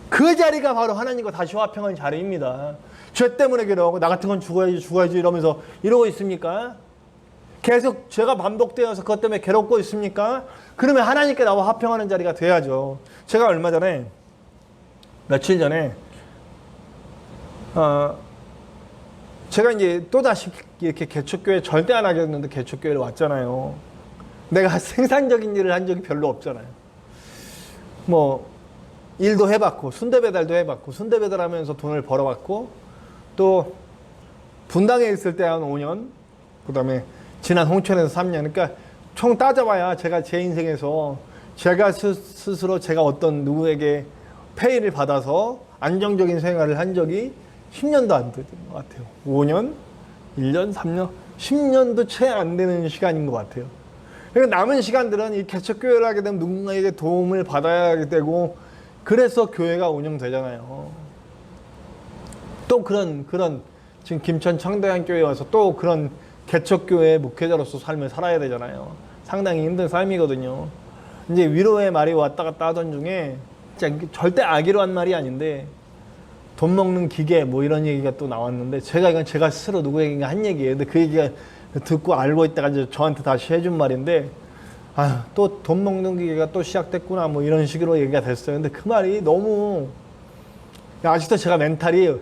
[SPEAKER 1] 그 자리가 바로 하나님과 다시 화평한 자리입니다. 죄 때문에 괴로워하고 나 같은 건 죽어야지 이러면서 이러고 있습니까? 계속 죄가 반복되어서 그것 때문에 괴롭고 있습니까? 그러면 하나님께 나와 화평하는 자리가 돼야죠. 제가 얼마 전에 며칠 전에 제가 이제 또다시 이렇게 개척교회 절대 안 하겠는데 개척교회를 왔잖아요. 내가 생산적인 일을 한 적이 별로 없잖아요. 뭐 일도 해봤고 순대 배달도 해봤고 순대 배달하면서 돈을 벌어봤고 또 분당에 있을 때 한 5년 그 다음에 지난 홍천에서 3년 그러니까 총 따져봐야 제가 제 인생에서 제가 스스로 제가 어떤 누구에게 페이를 받아서 안정적인 생활을 한 적이 10년도 안 되는 것 같아요. 5년, 1년, 3년, 10년도 채 안 되는 시간인 것 같아요. 그러니까 남은 시간들은 이 개척교회를 하게 되면 누군가에게 도움을 받아야 되고 그래서 교회가 운영되잖아요. 또 그런 지금 김천 청대한 교회에 와서 또 그런 개척교회 목회자로서 삶을 살아야 되잖아요. 상당히 힘든 삶이거든요. 이제 위로의 말이 왔다 갔다 하던 중에 진짜 절대 악의로 한 말이 아닌데 돈 먹는 기계 뭐 이런 얘기가 또 나왔는데 이건 제가 스스로 누구에게 한 얘기예요. 근데 그 얘기가 듣고 알고 있다가 이제 저한테 다시 해준 말인데 또 돈 먹는 기계가 또 시작됐구나 뭐 이런 식으로 얘기가 됐어요. 근데 그 말이 너무 아직도 제가 멘탈이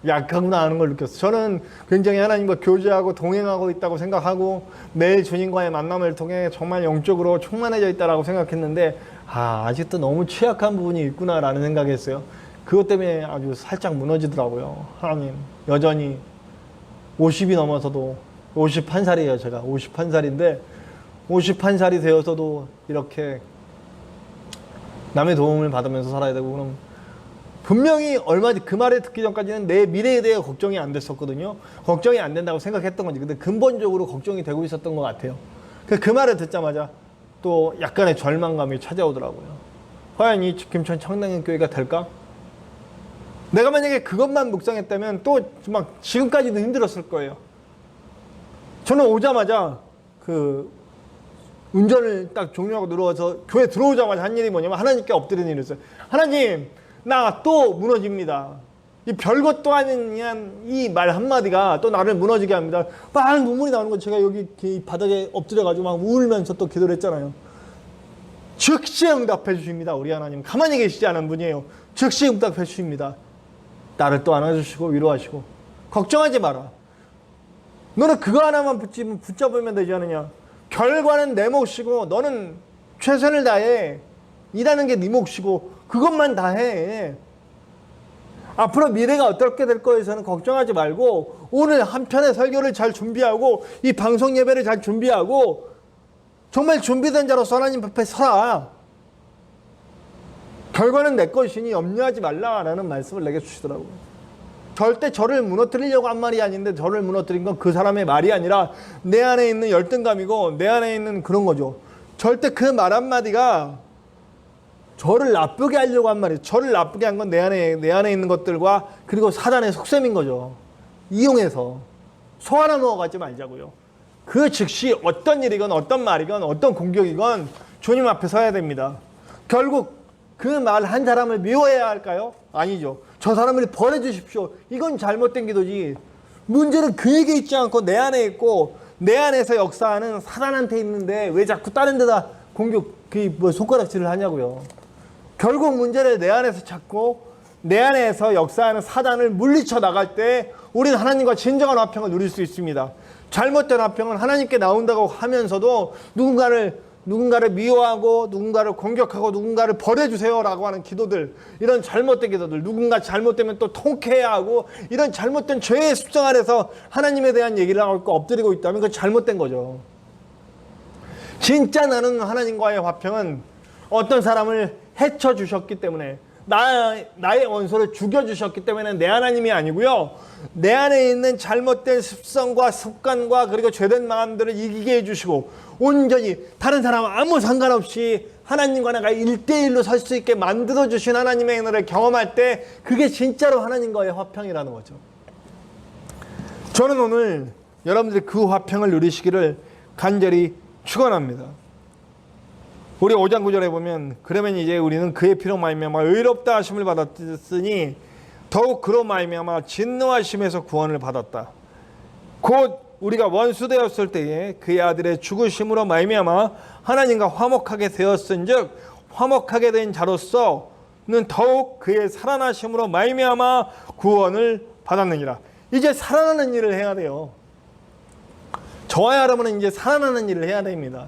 [SPEAKER 1] 약하구나 하는 걸 느꼈어요. 저는 굉장히 하나님과 교제하고 동행하고 있다고 생각하고 매일 주님과의 만남을 통해 정말 영적으로 충만해져 있다고 생각했는데 아직도 너무 취약한 부분이 있구나라는 생각했어요. 그것 때문에 아주 살짝 무너지더라고요. 하나님 여전히 50이 넘어서도 51살이에요. 제가 51살인데 51살이 되어서도 이렇게 남의 도움을 받으면서 살아야 되고 그럼 분명히 그 말을 듣기 전까지는 내 미래에 대해 걱정이 안 됐었거든요. 걱정이 안 된다고 생각했던 거지. 근데 근본적으로 걱정이 되고 있었던 것 같아요. 그 말을 듣자마자 또 약간의 절망감이 찾아오더라고요. 과연 이 김천 청량교회가 될까? 내가 만약에 그것만 묵상했다면 또 막 지금까지도 힘들었을 거예요. 저는 오자마자 그 운전을 딱 종료하고 들어와서 교회 들어오자마자 한 일이 뭐냐면 하나님께 엎드리는 일이었어요. 하나님, 나 또 무너집니다. 이 별것도 아닌 이 말 한마디가 또 나를 무너지게 합니다. 막 눈물이 나오는 거 제가 여기 이렇게 바닥에 엎드려가지고 막 울면서 또 기도를 했잖아요. 즉시 응답해 주십니다. 우리 하나님 가만히 계시지 않은 분이에요. 즉시 응답해 주십니다. 나를 또 안아주시고 위로하시고 걱정하지 마라. 너는 그거 하나만 붙잡으면 되지 않느냐. 결과는 내 몫이고 너는 최선을 다해. 일하는 게 네 몫이고 그것만 다 해. 앞으로 미래가 어떻게 될 거에서는 걱정하지 말고 오늘 한 편의 설교를 잘 준비하고 이 방송 예배를 잘 준비하고 정말 준비된 자로서 하나님 앞에 서라. 결과는 내 것이니 염려하지 말라라는 말씀을 내게 주시더라고요. 절대 저를 무너뜨리려고 한 말이 아닌데 저를 무너뜨린 건 그 사람의 말이 아니라 내 안에 있는 열등감이고 내 안에 있는 그런 거죠. 절대 그 말 한마디가 저를 나쁘게 하려고 한 말이에요. 저를 나쁘게 한 건 내 안에 있는 것들과 그리고 사단의 속셈인 거죠. 이용해서 소 하나 먹어가지 말자고요. 그 즉시 어떤 일이건 어떤 말이건 어떤 공격이건 주님 앞에 서야 됩니다. 결국 그 말 한 사람을 미워해야 할까요? 아니죠. 저 사람을 버려주십시오. 이건 잘못된 기도지. 문제는 그에게 있지 않고 내 안에 있고 내 안에서 역사하는 사단한테 있는데 왜 자꾸 다른 데다 손가락질을 하냐고요. 결국 문제를 내 안에서 찾고 내 안에서 역사하는 사단을 물리쳐 나갈 때 우리는 하나님과 진정한 화평을 누릴 수 있습니다. 잘못된 화평은 하나님께 나온다고 하면서도 누군가를 미워하고 누군가를 공격하고 누군가를 버려주세요라고 하는 기도들, 이런 잘못된 기도들, 누군가 잘못되면 또 통쾌해야 하고 이런 잘못된 죄의 습성 아래서 하나님에 대한 얘기를 하고 엎드리고 있다면 그건 잘못된 거죠. 진짜 나는 하나님과의 화평은 어떤 사람을 해쳐주셨기 때문에 나의 원수를 죽여주셨기 때문에 내 하나님이 아니고요. 내 안에 있는 잘못된 습성과 습관과 그리고 죄된 마음들을 이기게 해주시고 온전히 다른 사람 아무 상관없이 하나님과 내가 1대1로 설 수 있게 만들어주신 하나님의 은혜를 경험할 때 그게 진짜로 하나님과의 화평이라는 거죠. 저는 오늘 여러분들이 그 화평을 누리시기를 간절히 축원합니다. 우리 5장 9절에 보면 그러면 이제 우리는 그의 피로 말미암아 의롭다 하심을 받았으니 더욱 그로 말미암아 진노하심에서 구원을 받았다. 곧 우리가 원수 되었을 때에 그의 아들의 죽으심으로 말미암아 하나님과 화목하게 되었은즉 화목하게 된 자로서는 더욱 그의 살아나심으로 말미암아 구원을 받았느니라. 이제 살아나는 일을 해야 돼요. 저와 여러분은 이제 살아나는 일을 해야 됩니다.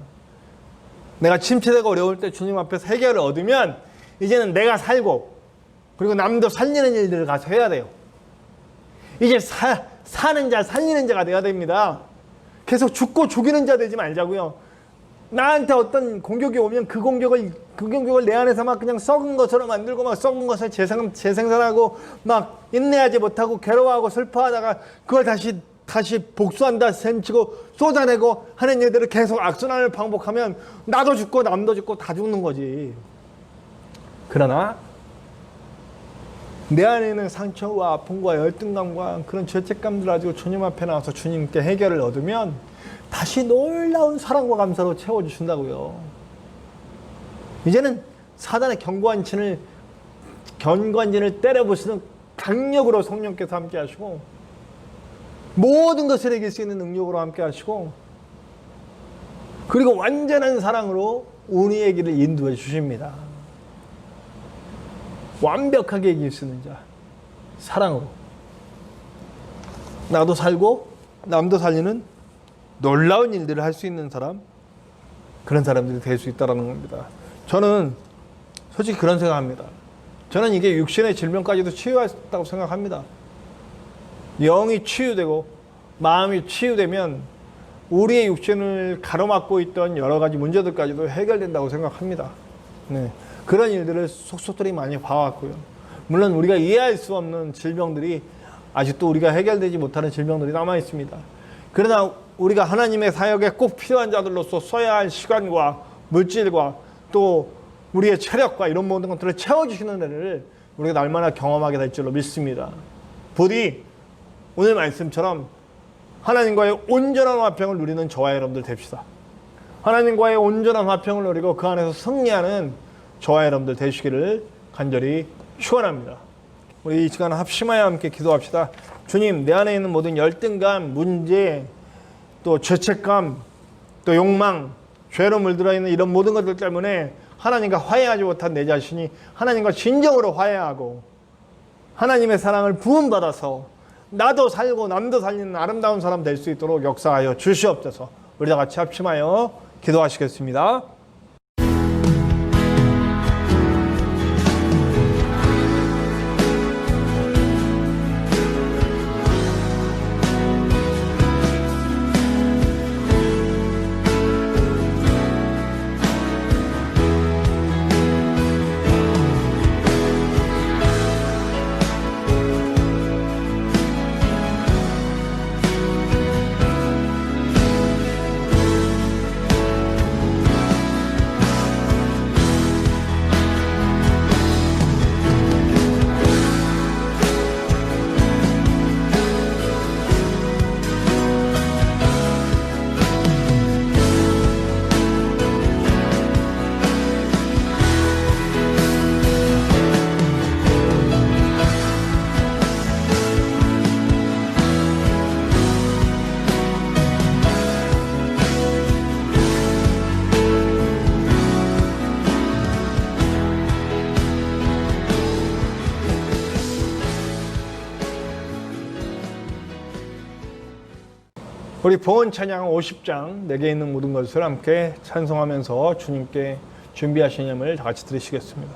[SPEAKER 1] 내가 침체되고 어려울 때 주님 앞에서 해결을 얻으면 이제는 내가 살고 그리고 남도 살리는 일들을 가서 해야 돼요. 이제 사는 자 살리는 자가 돼야 됩니다. 계속 죽고 죽이는 자 되지 말자고요. 나한테 어떤 공격이 오면 그 공격을 내 안에서 막 그냥 썩은 것으로 만들고 막 썩은 것을 재생산하고 막 인내하지 못하고 괴로워하고 슬퍼하다가 그걸 다시 복수한다 셈치고 쏟아내고 하는 일들을 계속 악순환을 반복하면 나도 죽고 남도 죽고 다 죽는 거지. 그러나 내 안에 있는 상처와 아픔과 열등감과 그런 죄책감들 가지고 주님 앞에 나와서 주님께 해결을 얻으면 다시 놀라운 사랑과 감사로 채워주신다고요. 이제는 사단의 견고한진을 때려부수는 강력으로 성령께서 함께 하시고 모든 것을 이길 수 있는 능력으로 함께 하시고 그리고 완전한 사랑으로 우리의 길을 인도해 주십니다. 완벽하게 이길 수 있는 자, 사랑으로 나도 살고 남도 살리는 놀라운 일들을 할 수 있는 사람, 그런 사람들이 될 수 있다는 겁니다. 저는 솔직히 그런 생각합니다. 저는 이게 육신의 질병까지도 치유했다고 생각합니다. 영이 치유되고 마음이 치유되면 우리의 육신을 가로막고 있던 여러 가지 문제들까지도 해결된다고 생각합니다. 네, 그런 일들을 속속들이 많이 봐왔고요. 물론 우리가 이해할 수 없는 질병들이 아직도 우리가 해결되지 못하는 질병들이 남아 있습니다. 그러나 우리가 하나님의 사역에 꼭 필요한 자들로서 써야 할 시간과 물질과 또 우리의 체력과 이런 모든 것들을 채워주시는 은혜를 우리가 날마다 경험하게 될 줄로 믿습니다. 부디 오늘 말씀처럼 하나님과의 온전한 화평을 누리는 저와 여러분들 됩시다. 하나님과의 온전한 화평을 누리고 그 안에서 승리하는 저와 여러분들 되시기를 간절히 축원합니다. 우리 이 시간 합심하여 함께 기도합시다. 주님, 내 안에 있는 모든 열등감, 문제, 또 죄책감, 또 욕망, 죄로 물들어 있는 이런 모든 것들 때문에 하나님과 화해하지 못한 내 자신이 하나님과 진정으로 화해하고 하나님의 사랑을 부음받아서 나도 살고 남도 살리는 아름다운 사람 될 수 있도록 역사하여 주시옵소서. 우리 다 같이 합심하여 기도하시겠습니다. 우리 보은 찬양 50장 내게 있는 모든 것을 함께 찬송하면서 주님께 준비하신 예물 다 같이 드리시겠습니다.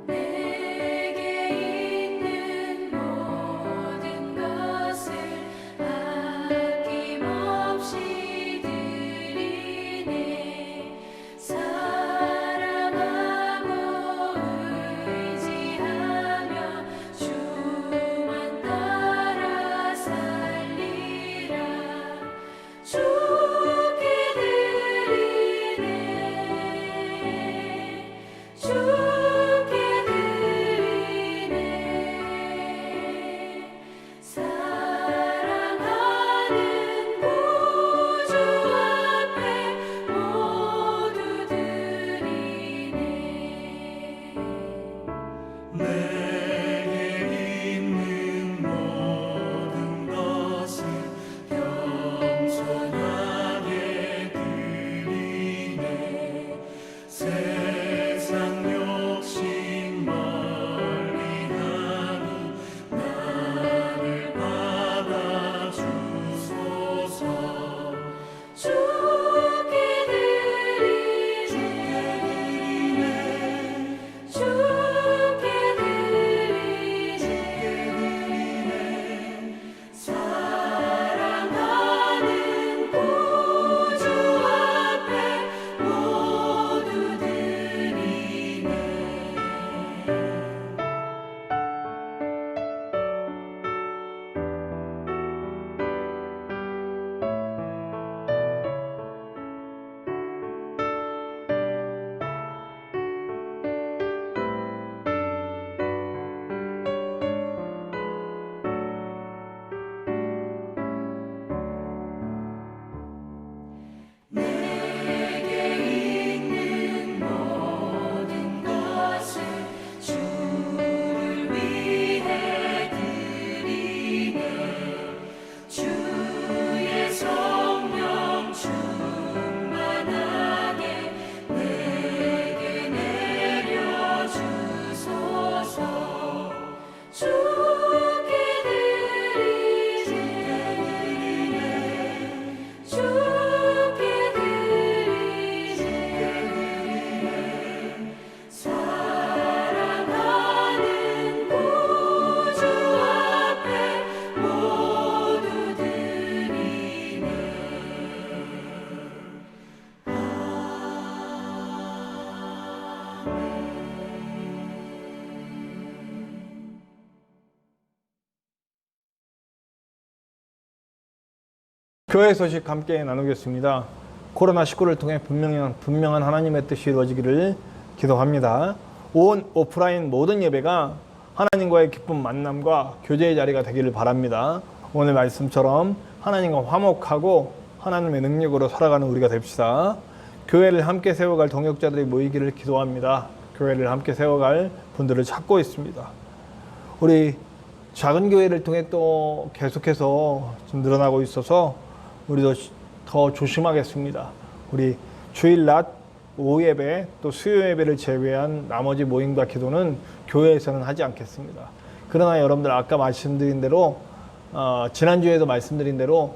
[SPEAKER 5] 내게 있는 모든 것을
[SPEAKER 1] 교회 소식 함께 나누겠습니다. 코로나19를 통해 분명한 하나님의 뜻이 이루어지기를 기도합니다. 온 오프라인 모든 예배가 하나님과의 기쁜 만남과 교제의 자리가 되기를 바랍니다. 오늘 말씀처럼 하나님과 화목하고 하나님의 능력으로 살아가는 우리가 됩시다. 교회를 함께 세워갈 동역자들이 모이기를 기도합니다. 교회를 함께 세워갈 분들을 찾고 있습니다. 우리 작은 교회를 통해 또 계속해서 좀 늘어나고 있어서 우리도 더 조심하겠습니다. 우리 주일 낮 오후 예배 또 수요 예배를 제외한 나머지 모임과 기도는 교회에서는 하지 않겠습니다. 그러나 여러분들 아까 말씀드린 대로 지난주에도 말씀드린 대로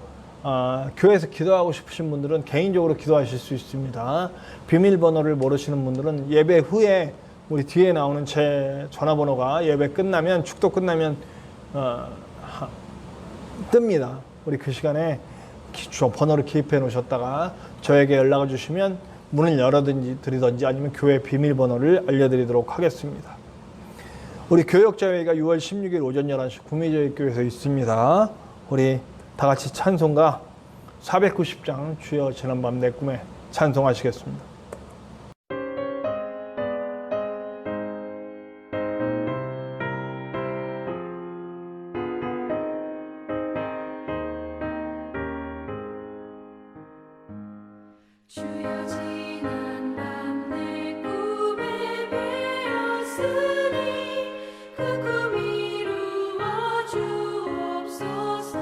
[SPEAKER 1] 교회에서 기도하고 싶으신 분들은 개인적으로 기도하실 수 있습니다. 비밀번호를 모르시는 분들은 예배 후에 우리 뒤에 나오는 제 전화번호가 예배 끝나면 축도 끝나면 뜹니다. 우리 그 시간에 번호를 기입해 놓으셨다가 저에게 연락을 주시면 문을 열어드리든지 아니면 교회 비밀번호를 알려드리도록 하겠습니다. 우리 교역자회가 6월 16일 오전 11시 구미저익교회에서 있습니다. 우리 다 같이 찬송가 490장 주여 지난밤 내 꿈에 찬송하시겠습니다.
[SPEAKER 5] 주여 지난 밤 내 꿈에 배었으니 그 꿈 이루어 주옵소서.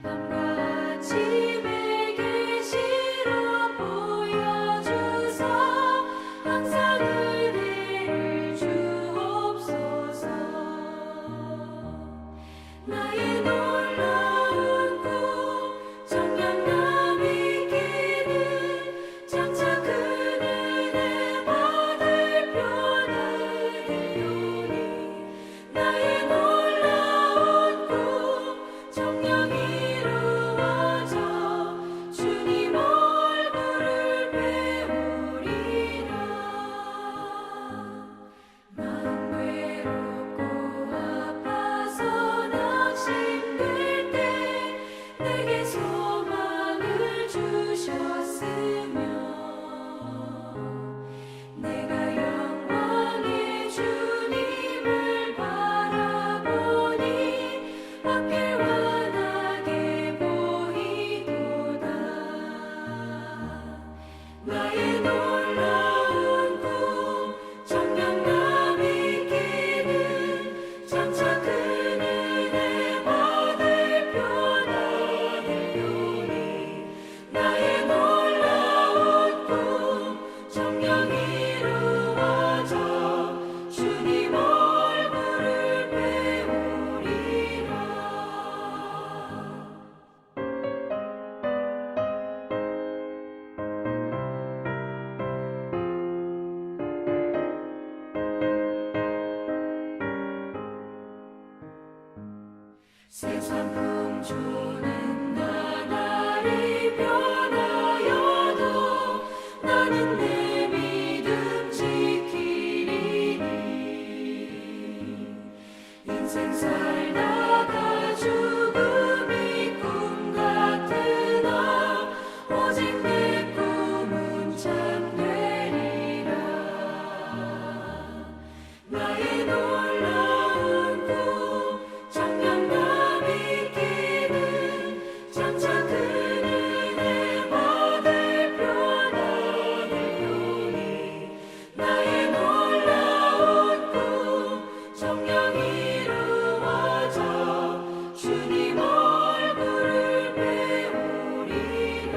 [SPEAKER 5] 밤과 아침에 계시로 보여주사 항상 은혜를 주옵소서. 나의 놀라운 꿈 정녕 있기는 장차 큰 은혜 받을 편하리오니 나의 놀라운 꿈 정녕 이루어져 주님 얼굴을 배우리라. 마음 외롭고 아파서 낙심될 때 내게 소망을 주셨으며 내가 영광의 주님을 바라보니 앞길 환하게 보이도다. 나의 놀라운 꿈 정녕 있기는 장차 큰 은혜 받을 편하리오니 나의 놀라운 꿈 정녕 이루어져 주님 얼굴을 배우리라. 세상 풍조는 나날이 변하여도 나는 내 믿음 지키리니. 인생 살다가 죽음이 꿈 같으나 오직 내 꿈은 참되리라. 나의 놀라운 꿈 정녕 있기는 장차 큰 은혜 받을 편하리오니 나의 놀라운 꿈 정녕 이루어져 주님 얼굴을 배우리라.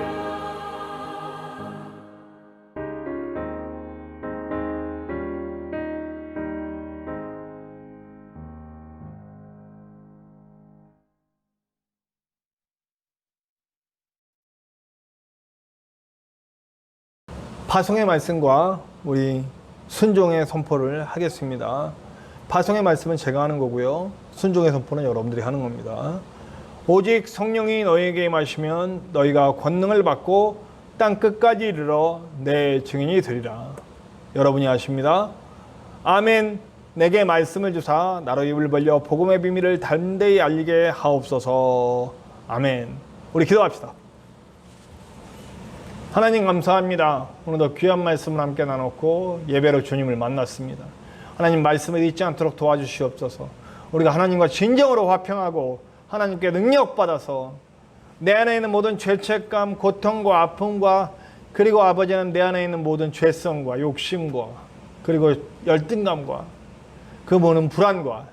[SPEAKER 1] 파송의 말씀과 우리 순종의 선포를 하겠습니다. 파송의 말씀은 제가 하는 거고요. 순종의 선포는 여러분들이 하는 겁니다. 오직 성령이 너희에게 임하시면 너희가 권능을 받고 땅 끝까지 이르러 내 증인이 되리라. 여러분이 하십니다. 아멘. 내게 말씀을 주사 나로 입을 벌려 복음의 비밀을 담대히 알리게 하옵소서. 아멘. 우리 기도합시다. 하나님 감사합니다. 오늘도 귀한 말씀을 함께 나눴고 예배로 주님을 만났습니다. 하나님 말씀을 잊지 않도록 도와주시옵소서. 우리가 하나님과 진정으로 화평하고 하나님께 능력받아서 내 안에 있는 모든 죄책감, 고통과 아픔과 그리고 아버지는 내 안에 있는 모든 죄성과 욕심과 그리고 열등감과 그 모든 불안과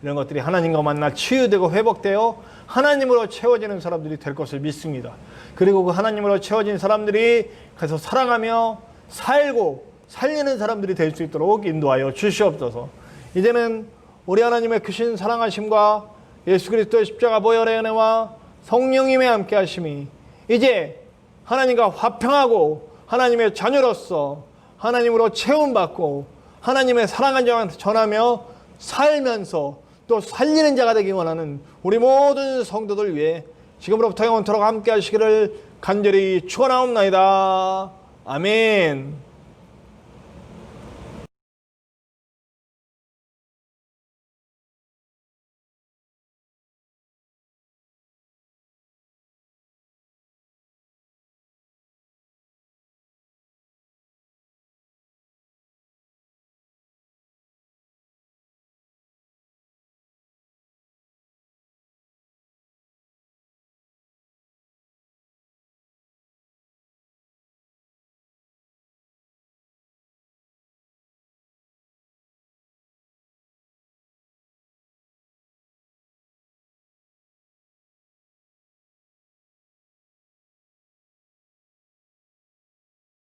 [SPEAKER 1] 이런 것들이 하나님과 만나 치유되고 회복되어 하나님으로 채워지는 사람들이 될 것을 믿습니다. 그리고 그 하나님으로 채워진 사람들이 계속 사랑하며 살고 살리는 사람들이 될 수 있도록 인도하여 주시옵소서. 이제는 우리 하나님의 크신 사랑하심과 예수 그리스도의 십자가 보혈의 은혜와 성령님의 함께 하심이 이제 하나님과 화평하고 하나님의 자녀로서 하나님으로 채움받고 하나님의 사랑을 전하며 살면서 또 살리는 자가 되기 원하는 우리 모든 성도들 위해 지금으로부터 영원토록 함께 하시기를 간절히 축원하옵나이다. 아멘.